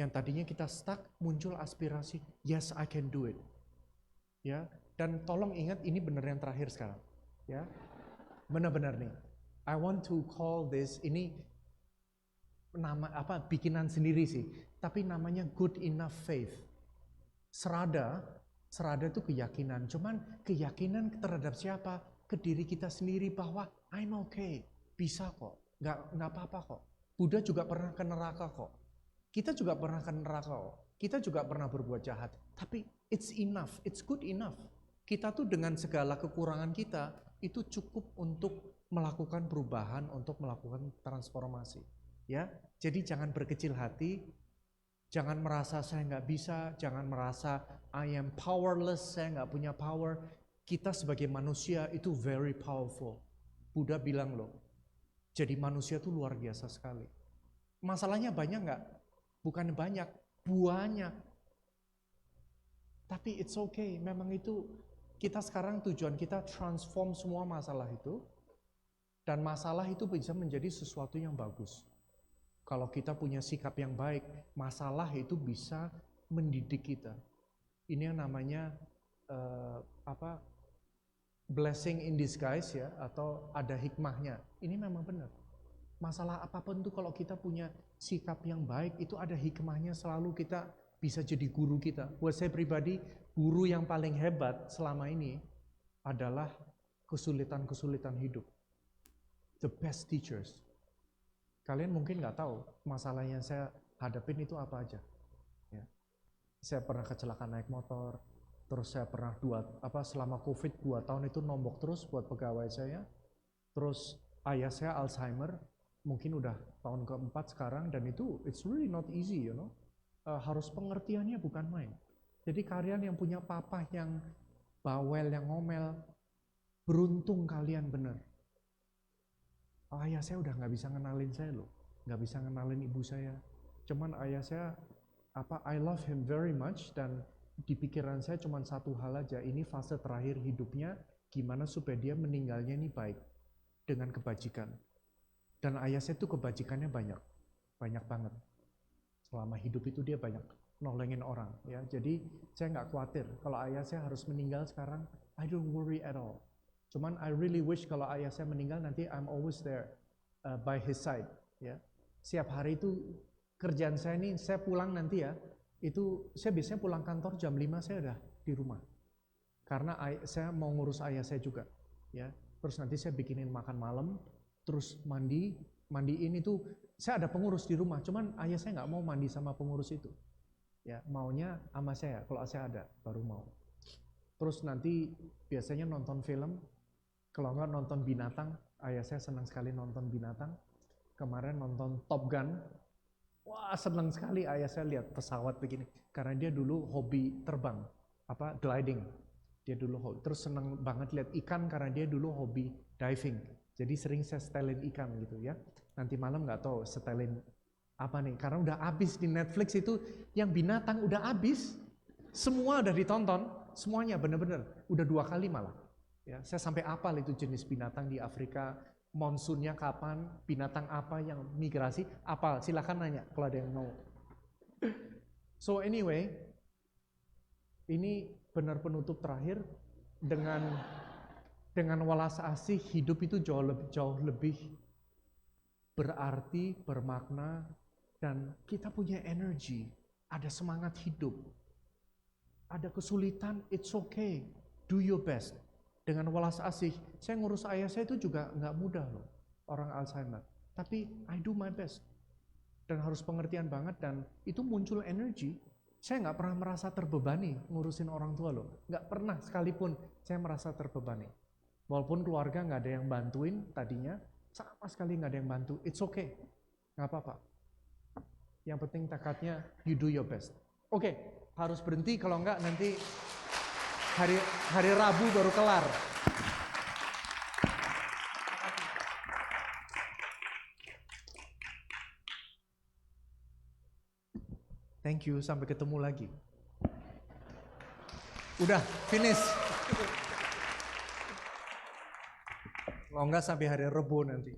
E: Yang tadinya kita stuck, muncul aspirasi, yes I can do it. Ya, dan tolong ingat ini benar yang terakhir sekarang. Ya, benar-benar nih. I want to call this, ini nama bikinan sendiri sih, tapi namanya good enough faith. Serada itu keyakinan, cuman keyakinan terhadap siapa? Ke diri kita sendiri bahwa I'm okay, bisa kok, nggak apa-apa kok. Buddha juga pernah ke neraka kok. Kita juga pernah ke neraka kok. Kita juga pernah berbuat jahat, tapi it's enough, it's good enough. Kita tuh dengan segala kekurangan kita itu cukup untuk melakukan perubahan, untuk melakukan transformasi. Ya, jadi jangan berkecil hati, jangan merasa saya nggak bisa, jangan merasa I am powerless, saya nggak punya power. Kita sebagai manusia itu very powerful. Buddha bilang loh, jadi manusia itu luar biasa sekali. Masalahnya banyak nggak? Bukan banyak, banyak. Tapi it's okay, memang itu kita sekarang tujuan kita transform semua masalah itu. Dan masalah itu bisa menjadi sesuatu yang bagus. Kalau kita punya sikap yang baik, masalah itu bisa mendidik kita. Ini yang namanya blessing in disguise ya, atau ada hikmahnya. Ini memang benar. Masalah apapun itu kalau kita punya sikap yang baik, itu ada hikmahnya, selalu kita bisa jadi guru kita. Buat saya pribadi, guru yang paling hebat selama ini adalah kesulitan-kesulitan hidup. The best teachers. Kalian mungkin nggak tahu masalah yang saya hadapin itu apa aja. Ya. Saya pernah kecelakaan naik motor, terus saya pernah selama COVID 2 tahun itu nombok terus buat pegawai saya. Terus ayah saya Alzheimer, mungkin udah tahun keempat sekarang, dan itu it's really not easy, you know. Harus pengertiannya bukan main. Jadi kalian yang punya papa yang bawel, yang ngomel, beruntung kalian bener. Ayah saya udah nggak bisa ngenalin saya loh, nggak bisa ngenalin ibu saya. Cuman ayah saya I love him very much, dan di pikiran saya cuman satu hal aja, ini fase terakhir hidupnya, gimana supaya dia meninggalnya ini baik dengan kebajikan. Dan ayah saya tuh kebajikannya banyak banget. Selama hidup itu dia banyak nolongin orang, ya. Jadi saya nggak khawatir kalau ayah saya harus meninggal sekarang. I don't worry at all. Cuman I really wish kalau ayah saya meninggal nanti I'm always there by his side. Ya, setiap hari itu kerjaan saya ini, saya pulang nanti ya, itu saya biasanya pulang kantor jam 5 saya udah di rumah. Karena saya mau ngurus ayah saya juga. Ya, terus nanti saya bikinin makan malam, terus mandiin itu. Saya ada pengurus di rumah, cuman ayah saya nggak mau mandi sama pengurus itu. Ya, maunya sama saya, kalau saya ada baru mau. Terus nanti biasanya nonton film. Kalau nggak nonton binatang, ayah saya senang sekali nonton binatang. Kemarin nonton Top Gun, wah senang sekali ayah saya lihat pesawat begini. Karena dia dulu hobi terbang, gliding. Dia dulu hobi. Terus senang banget lihat ikan karena dia dulu hobi diving. Jadi sering saya setelin ikan gitu ya. Nanti malam nggak tahu setelin apa nih, karena udah habis di Netflix itu, yang binatang udah habis. Semua udah ditonton, semuanya bener-bener, udah 2 kali malah. Ya, saya sampai apal itu jenis binatang di Afrika, monsunnya kapan, binatang apa yang migrasi, apal. Silakan nanya kalau ada yang mau. So anyway, ini benar penutup terakhir dengan walas asih, hidup itu jauh lebih berarti, bermakna, dan kita punya energi, ada semangat hidup. Ada kesulitan, it's okay, do your best. Dengan walas asih, saya ngurus ayah saya itu juga nggak mudah loh, orang Alzheimer. Tapi I do my best. Dan harus pengertian banget, dan itu muncul energi. Saya nggak pernah merasa terbebani ngurusin orang tua loh. Nggak pernah sekalipun saya merasa terbebani. Walaupun keluarga nggak ada yang bantuin tadinya, sama sekali nggak ada yang bantu, it's okay, nggak apa-apa. Yang penting tekadnya, you do your best. Oke, harus berhenti, kalau nggak nanti hari Rabu baru kelar. Thank you, sampai ketemu lagi. Udah, finish. Kalau enggak sampai hari Rabu nanti.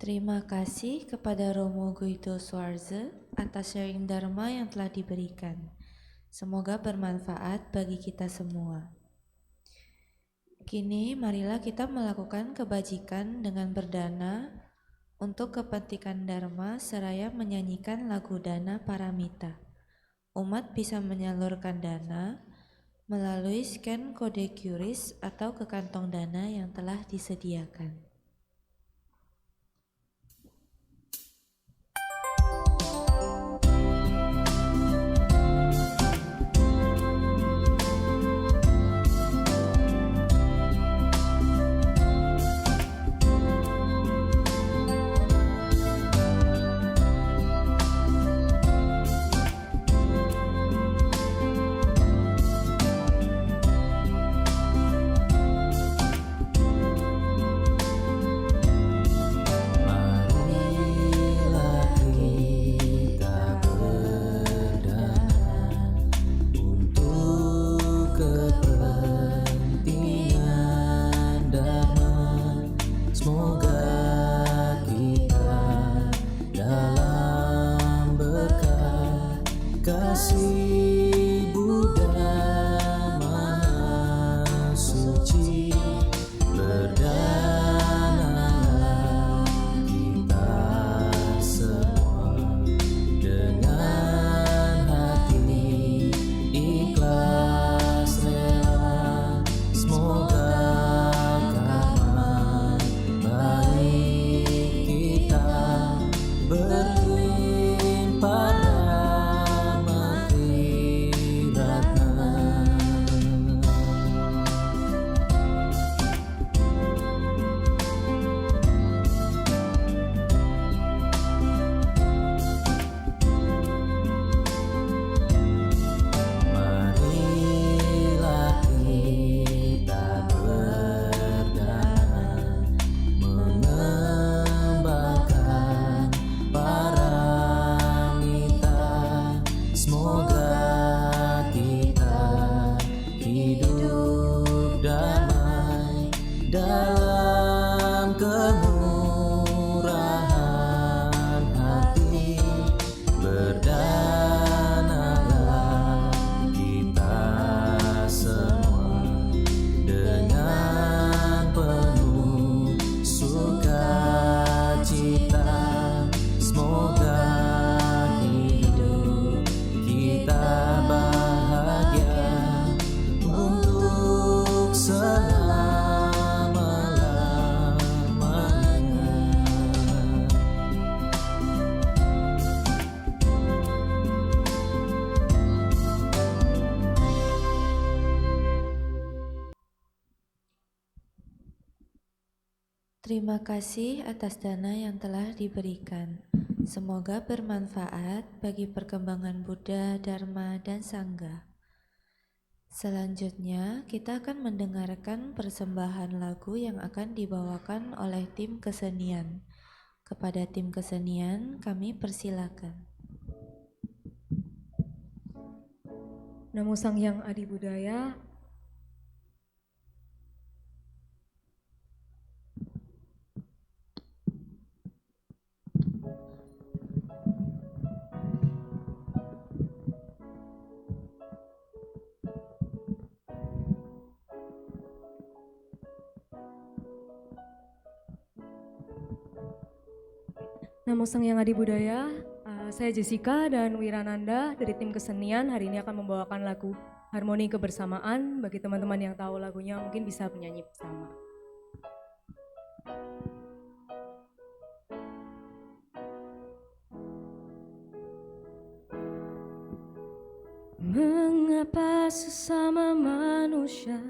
A: Terima kasih kepada Romo Guido Suarze atas sharing Dharma yang telah diberikan. Semoga bermanfaat bagi kita semua. Kini marilah kita melakukan kebajikan dengan berdana untuk kepentingan Dharma seraya menyanyikan lagu Dana Paramita. Umat bisa menyalurkan dana melalui scan kode QRIS atau ke kantong dana yang telah disediakan. Terima kasih atas dana yang telah diberikan. Semoga bermanfaat bagi perkembangan Buddha, Dharma, dan Sangha. Selanjutnya, kita akan mendengarkan persembahan lagu yang akan dibawakan oleh tim kesenian. Kepada tim kesenian, kami persilakan.
F: Namo Sang Hyang Adi Budaya. Namo Sang Hyang Adi Budaya. Saya Jessica dan Wirananda dari tim kesenian hari ini akan membawakan lagu Harmoni Kebersamaan. Bagi teman-teman yang tahu lagunya mungkin bisa menyanyi bersama. Mengapa sesama manusia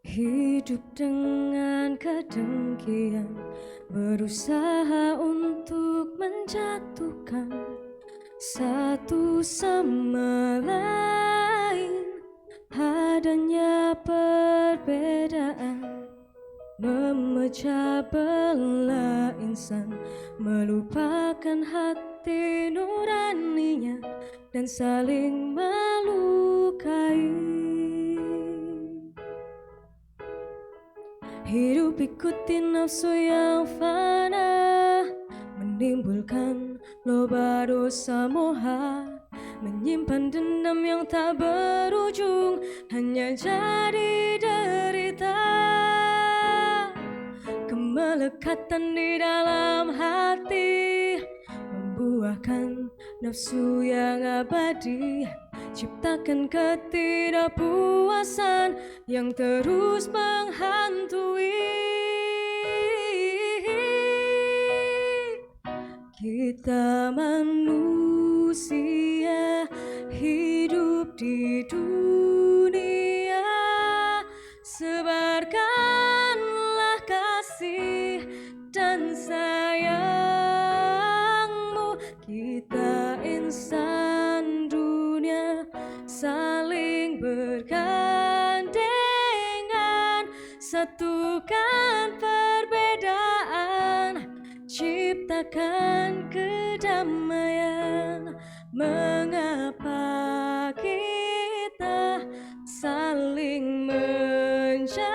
F: hidup dengan kedengkian, berusaha untuk menjatuhkan satu sama lain? Adanya perbedaan memecah belah insan, melupakan hati nuraninya dan saling melukai. Hidup ikuti nafsu yang fana, menimbulkan loba dosa moha, menyimpan dendam yang tak berujung, hanya jadi derita. Kemelekatan di dalam hati membuahkan nafsu yang abadi, ciptakan ketidakpuasan yang terus menghantui. Kita manusia hidup di dunia, sebarkanlah kasih dan sayangmu. Kita insan dunia saling bergandengan, satukan perbedaan, ciptakan kedamaian. Mengapa kita saling mencela?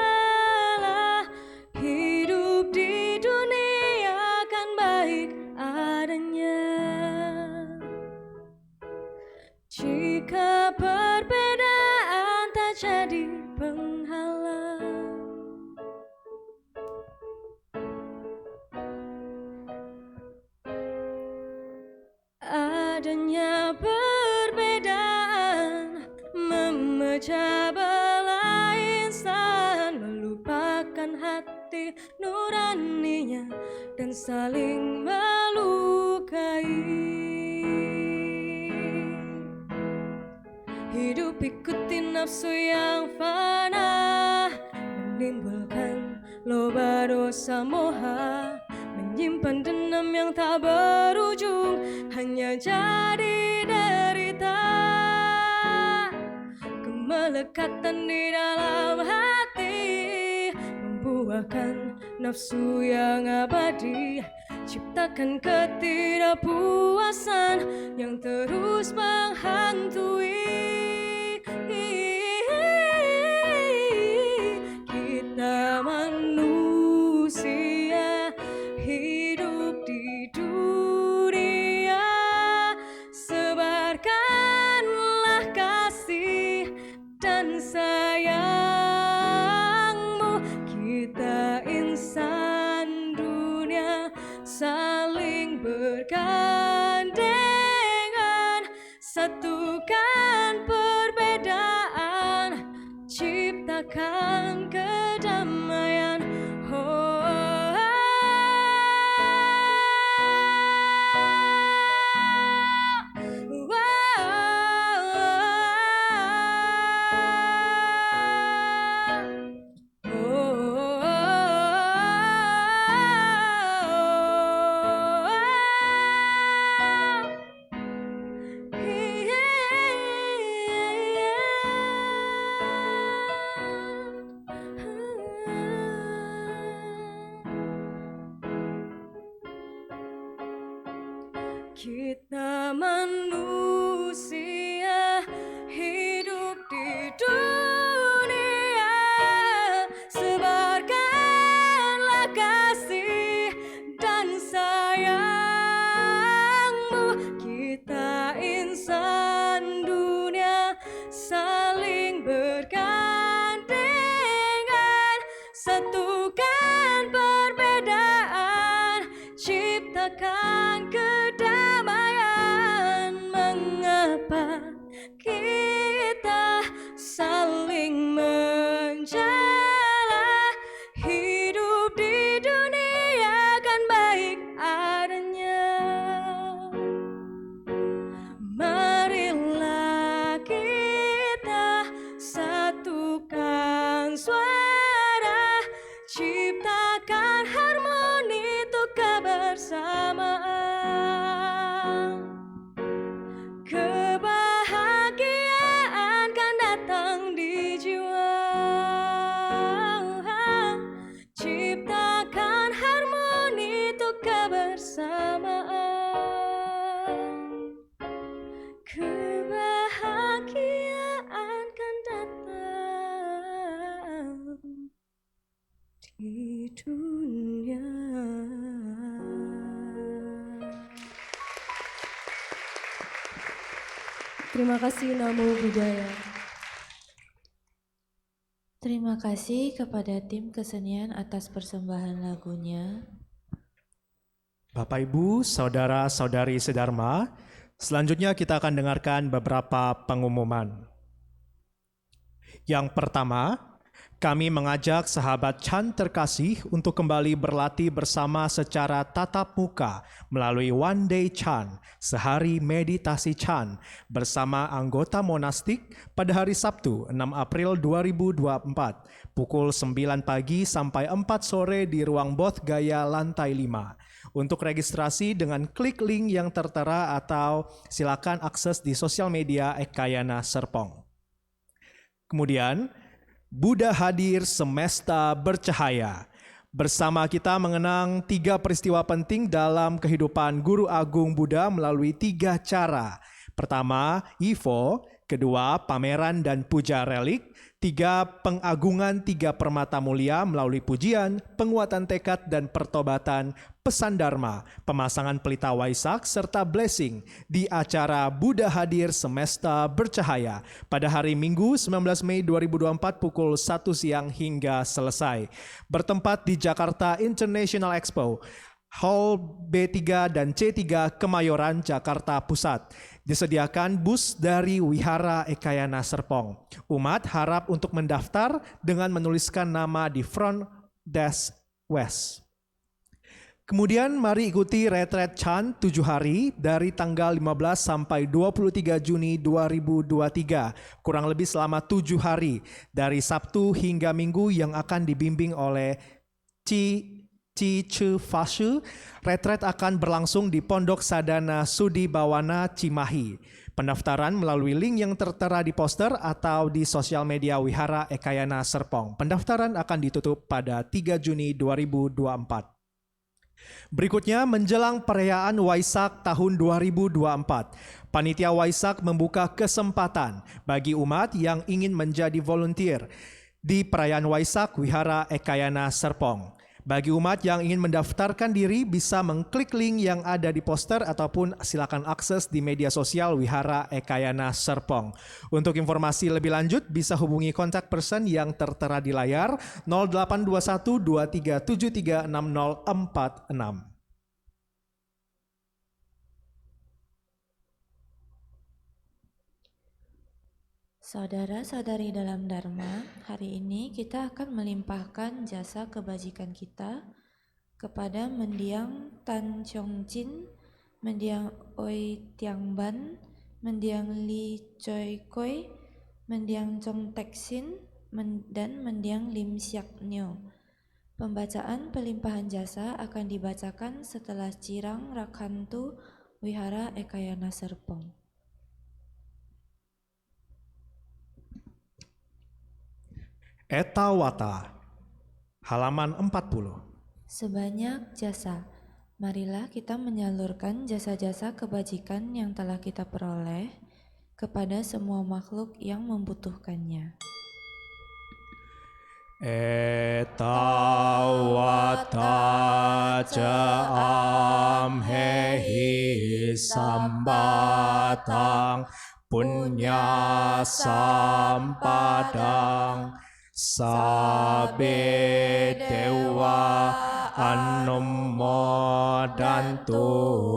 F: Hidup di dunia kan baik adanya, jika perbedaan tak jadi penghalang. Adanya perbedaan memecah belah insan, melupakan hati nuraninya dan saling melukai. Hidup ikuti nafsu yang fana, menimbulkan loba dosa moha, menyimpan dendam yang tak berujung, hanya jadi derita. Kemelekatan di dalam hati membuahkan nafsu yang abadi, ciptakan ketidakpuasan yang terus menghantui. Kita manusia hidup di dunia, sebarkanlah kasih dan sayangmu. Kita insan dunia saling bergandengan, satukan perbedaan, ciptakan kedamaian. Kita manusia hidup di dunia, sebarkanlah kasih dan sayangmu. Kita insan dunia saling bergandengan, satukan perbedaan, ciptakan kedamaian. Mengapa kita saling mencela? Hidup di dunia kan baik adanya, marilah kita satukan suara, ciptakan harmoni untuk kebersamaan. Kebahagiaan kan datang di jiwa, ciptakan harmoni untuk kebersamaan. Kebahagiaan kan datang di dunia. Terima kasih Namo Buddhaya.
A: Terima kasih kepada tim kesenian atas persembahan lagunya.
D: Bapak Ibu, saudara-saudari sedharma, selanjutnya kita akan dengarkan beberapa pengumuman. Yang pertama, kami mengajak sahabat Chan terkasih untuk kembali berlatih bersama secara tatap muka melalui One Day Chan, sehari meditasi Chan, bersama anggota monastik pada hari Sabtu 6 April 2024, pukul 9 pagi sampai 4 sore di ruang Bodh Gaya lantai 5. Untuk registrasi dengan klik link yang tertera atau silakan akses di sosial media Ekayana Serpong. Kemudian, Buddha Hadir Semesta Bercahaya. Bersama kita mengenang 3 peristiwa penting dalam kehidupan Guru Agung Buddha melalui 3 cara. Pertama, Ivo. Kedua, pameran dan puja relik. 3, pengagungan 3 permata mulia melalui pujian, penguatan tekad dan pertobatan, pesan dharma, pemasangan pelita Waisak, serta blessing di acara Buddha Hadir Semesta Bercahaya pada hari Minggu 19 Mei 2024 pukul 1 siang hingga selesai. Bertempat di Jakarta International Expo, Hall B3 dan C3 Kemayoran, Jakarta Pusat. Disediakan bus dari Wihara Ekayana Serpong. Umat harap untuk mendaftar dengan menuliskan nama di front desk west. Kemudian mari ikuti retret Chan 7 hari dari tanggal 15 sampai 23 Juni 2023. Kurang lebih selama 7 hari dari Sabtu hingga Minggu yang akan dibimbing oleh Ci Fashu. Retret akan berlangsung di Pondok Sadana Sudi Bawana Cimahi. Pendaftaran melalui link yang tertera di poster atau di sosial media Wihara Ekayana Serpong. Pendaftaran akan ditutup pada 3 Juni 2024. Berikutnya, menjelang perayaan Waisak tahun 2024, Panitia Waisak membuka kesempatan bagi umat yang ingin menjadi volunteer di perayaan Waisak Wihara Ekayana Serpong. Bagi umat yang ingin mendaftarkan diri bisa mengklik link yang ada di poster ataupun silakan akses di media sosial Wihara Ekayana Serpong. Untuk informasi lebih lanjut bisa hubungi kontak person yang tertera di layar 0821 2373 6046.
A: Saudara-saudari dalam Dharma, hari ini kita akan melimpahkan jasa kebajikan kita kepada Mendiang Tan Chong Jin, Mendiang Oi Tiang Ban, Mendiang Li Choi Koi, Mendiang Chong Tek Sin, dan Mendiang Lim Siak Nyo. Pembacaan pelimpahan jasa akan dibacakan setelah Cirang Rakhantu Wihara Ekayana Serpong.
D: Eta Wata, halaman 40.
A: Sebanyak jasa, marilah kita menyalurkan jasa-jasa kebajikan yang telah kita peroleh kepada semua makhluk yang membutuhkannya.
B: Eta Wata Jaam Hehi Sambatang Punya Sampadang Sabe Dewa Anumodantu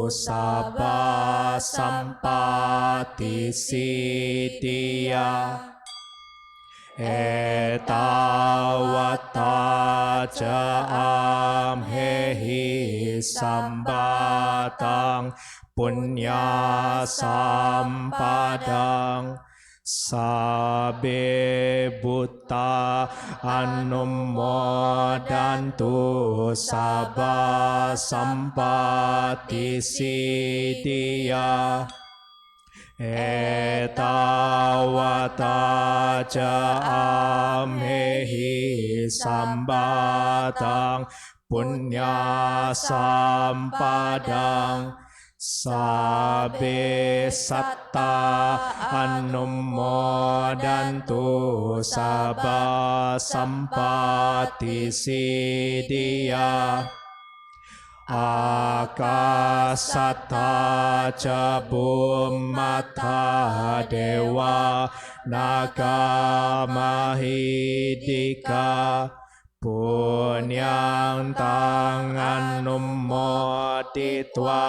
B: Sabba Sampati Siddhya. Eta Wata Jaam Hehi Sambatang Punya Sampadang Sabe Buddha Anumodantu Sabba Sampati Siddhya. Eta Wata Jaam Hehi Sambatang Punya Sampadang Sabe Satta Anumodantu Sabba Sampati Siddhya. Akasata ca Bummata dewa naga mahidika punyang tangan numoditwa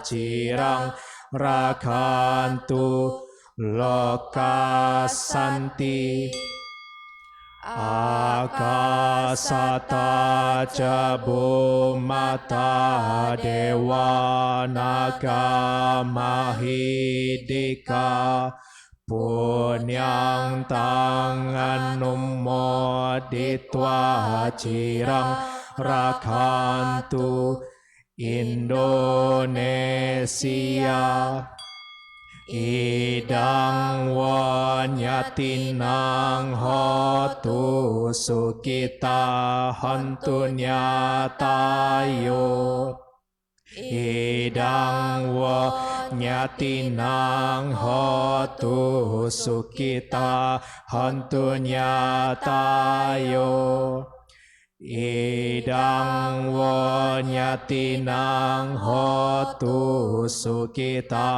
B: cirang rakantu lokasanti akasata jabumata dewa naga mahidika punyang tangan numoditwa cirang rakantu Indonesia idang wanyatinang hotu sukita hantunya tayo idang wanyatinang hotu sukita hantunya tayo idang wanyatinang hotu sukita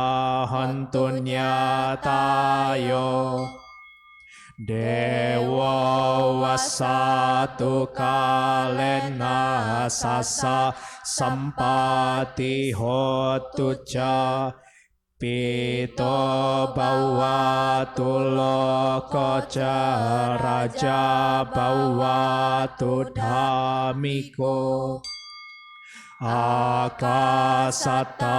B: hantunya tayo dewa wasatu kalena sasa sampati hotu ca pito bawatu lokoca raja bawatu dhamiko akasata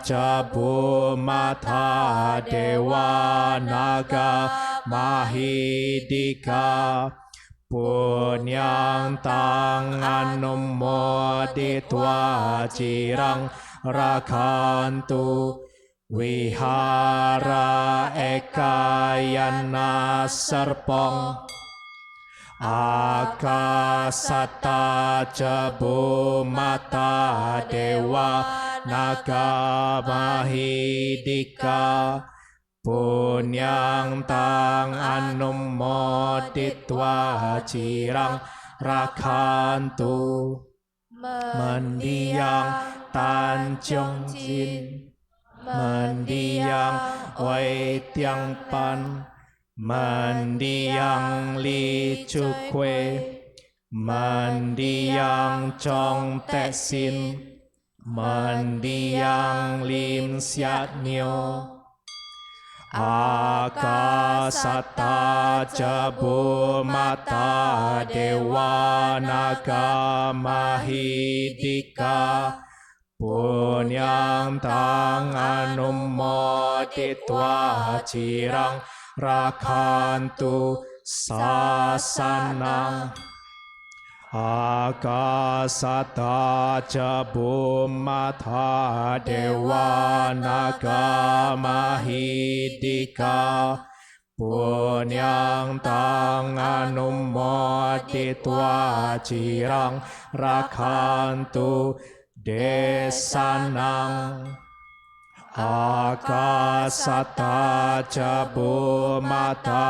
B: jabumata dewa naga mahidika punyang tangan numoditwa cirang rakantu wihara ekayana serpong akasata jabumata dewa naga mahidika punyang tangan numoditwa cirang rakantu mendiang Tanjung Jin mendiang Oi Tiang Pan mendiang Li Chukwe mendiang Chong Tek Sin mendiang Lim Siat Nyo akasata jabumata dewa naga mahidika punyang tangan numoditwa cirang rakantu sasana akasata jabumata dewa naga mahidika punyang tangan numoditwa cirang rakantu desanang akasata jabumata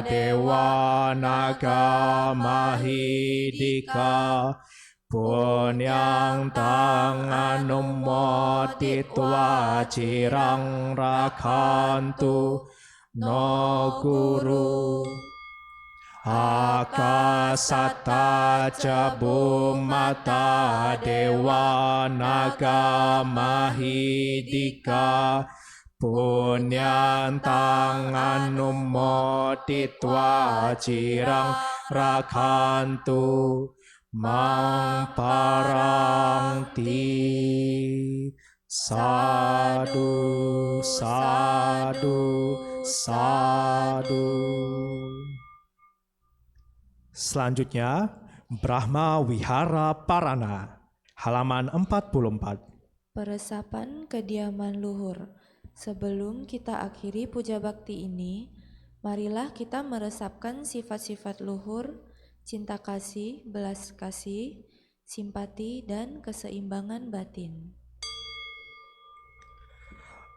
B: dewa naga mahidika punyang tangan numoditwa cirang rakantu no guru akasata jabumata dewa naga mahidika punyang tangan numoditwa cirang rakantu mangparanti sadu sadu sadu.
D: Selanjutnya, Brahma Wihara Parana, halaman 44.
A: Peresapan kediaman luhur. Sebelum kita akhiri puja bakti ini, marilah kita meresapkan sifat-sifat luhur, cinta kasih, belas kasih, simpati, dan keseimbangan batin.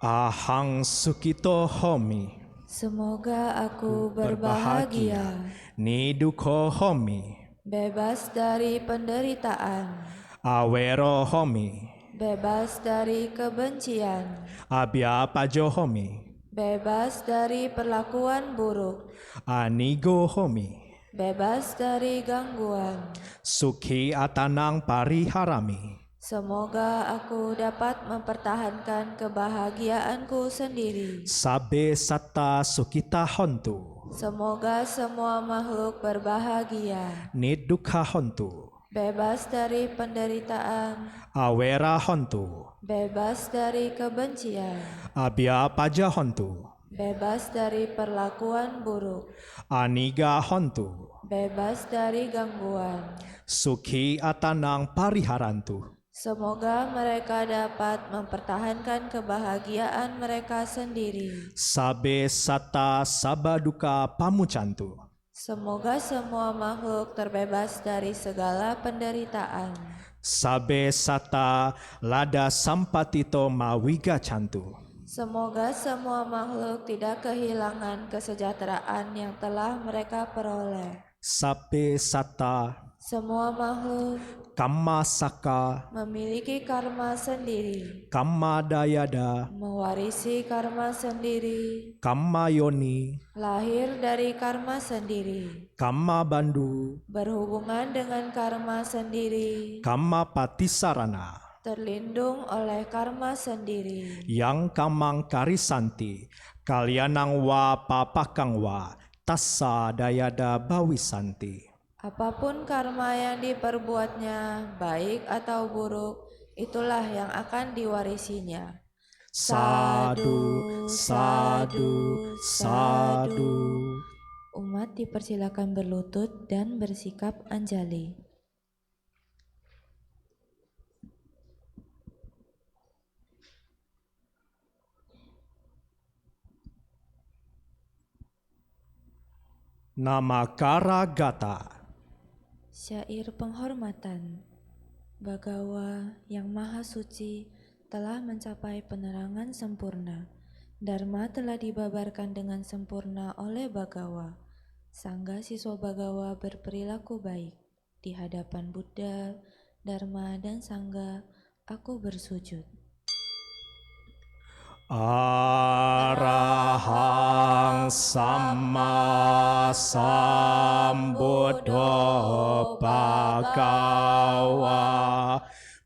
D: Ahang Sukito Homi,
A: Semoga aku berbahagia,
D: Niduko Homi,
A: bebas dari penderitaan,
D: Awero Homi,
A: bebas dari kebencian,
D: Abya Pajo Homi,
A: bebas dari perlakuan buruk,
D: Anigo homi.
A: bebas dari gangguan.
D: Sukhi atanang pariharami.
A: Semoga aku dapat mempertahankan kebahagiaanku sendiri.
D: Sabe satta sukita hontu.
A: Semoga semua makhluk berbahagia,
D: Nidukha hontu.
A: bebas dari penderitaan,
D: Awera hontu.
A: bebas dari kebencian,
D: Abya paja hontu.
A: bebas dari perlakuan buruk,
D: Aniga hontu.
A: bebas dari gangguan.
D: Sukhi atanang pariharantu.
A: Semoga mereka dapat mempertahankan kebahagiaan mereka sendiri.
D: Sabe satta sabaduka pamucantu.
A: Semoga semua makhluk terbebas dari segala penderitaan.
D: Sabe satta lada sampatito mawiga cantu.
A: Semoga semua makhluk tidak kehilangan kesejahteraan yang telah mereka peroleh.
D: Sabe satta
A: Semua makhluk
D: kamma saka
A: memiliki karma sendiri,
D: kamma dayada
A: mewarisi karma sendiri,
D: kamma yoni
A: lahir dari karma sendiri,
D: kamma bandu
A: berhubungan dengan karma sendiri,
D: kamma patisarana
A: terlindung oleh karma sendiri.
D: yang kamang karisanti kalianang wa papakang wa tassa dayada bawisanti.
A: Apapun karma yang diperbuatnya, baik atau buruk, itulah yang akan diwarisinya.
D: Sadu, sadu, sadu.
A: Umat dipersilakan berlutut dan bersikap anjali.
D: Namakara gata.
A: Syair penghormatan. Bagawa yang maha suci telah mencapai penerangan sempurna. Dharma telah dibabarkan dengan sempurna oleh Bagawa. Sangga siswa Bagawa berperilaku baik. Di hadapan Buddha, Dharma, dan Sangga, aku bersujud.
D: Arahang Samma Sambuddho Bhagawa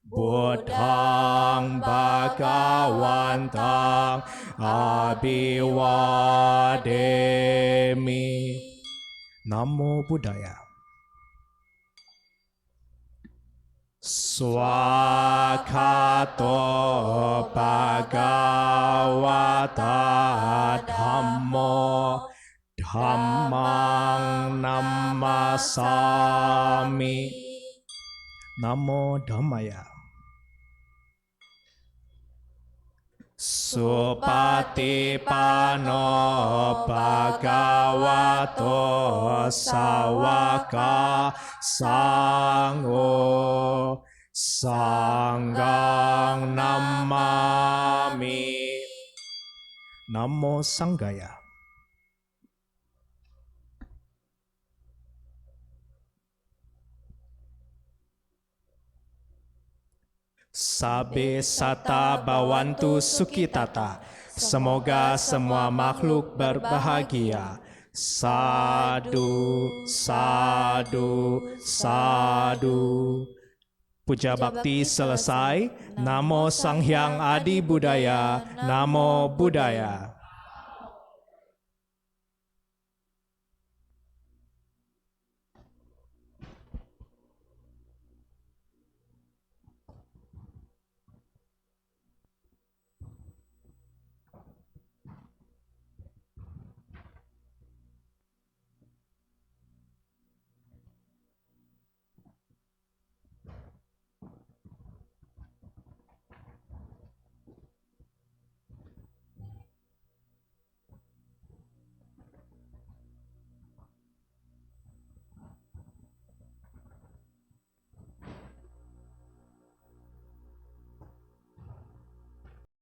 D: Buddhang Bhagawantang Abhiwademi. Namo Buddhaya. Swakato Bhagavata Dhammo Dhammang Namasami. Namo Dhammaya. Supatipano Bhagavato Sawaka Sangho Sanggang Namami. Namo Sanggaya. Sabe sata bawantu sukitata. Semoga semua makhluk berbahagia. Sadu, sadu, sadu. Puja bakti selesai. Namo Sang Hyang Adi Budaya. Namo Buddhaya.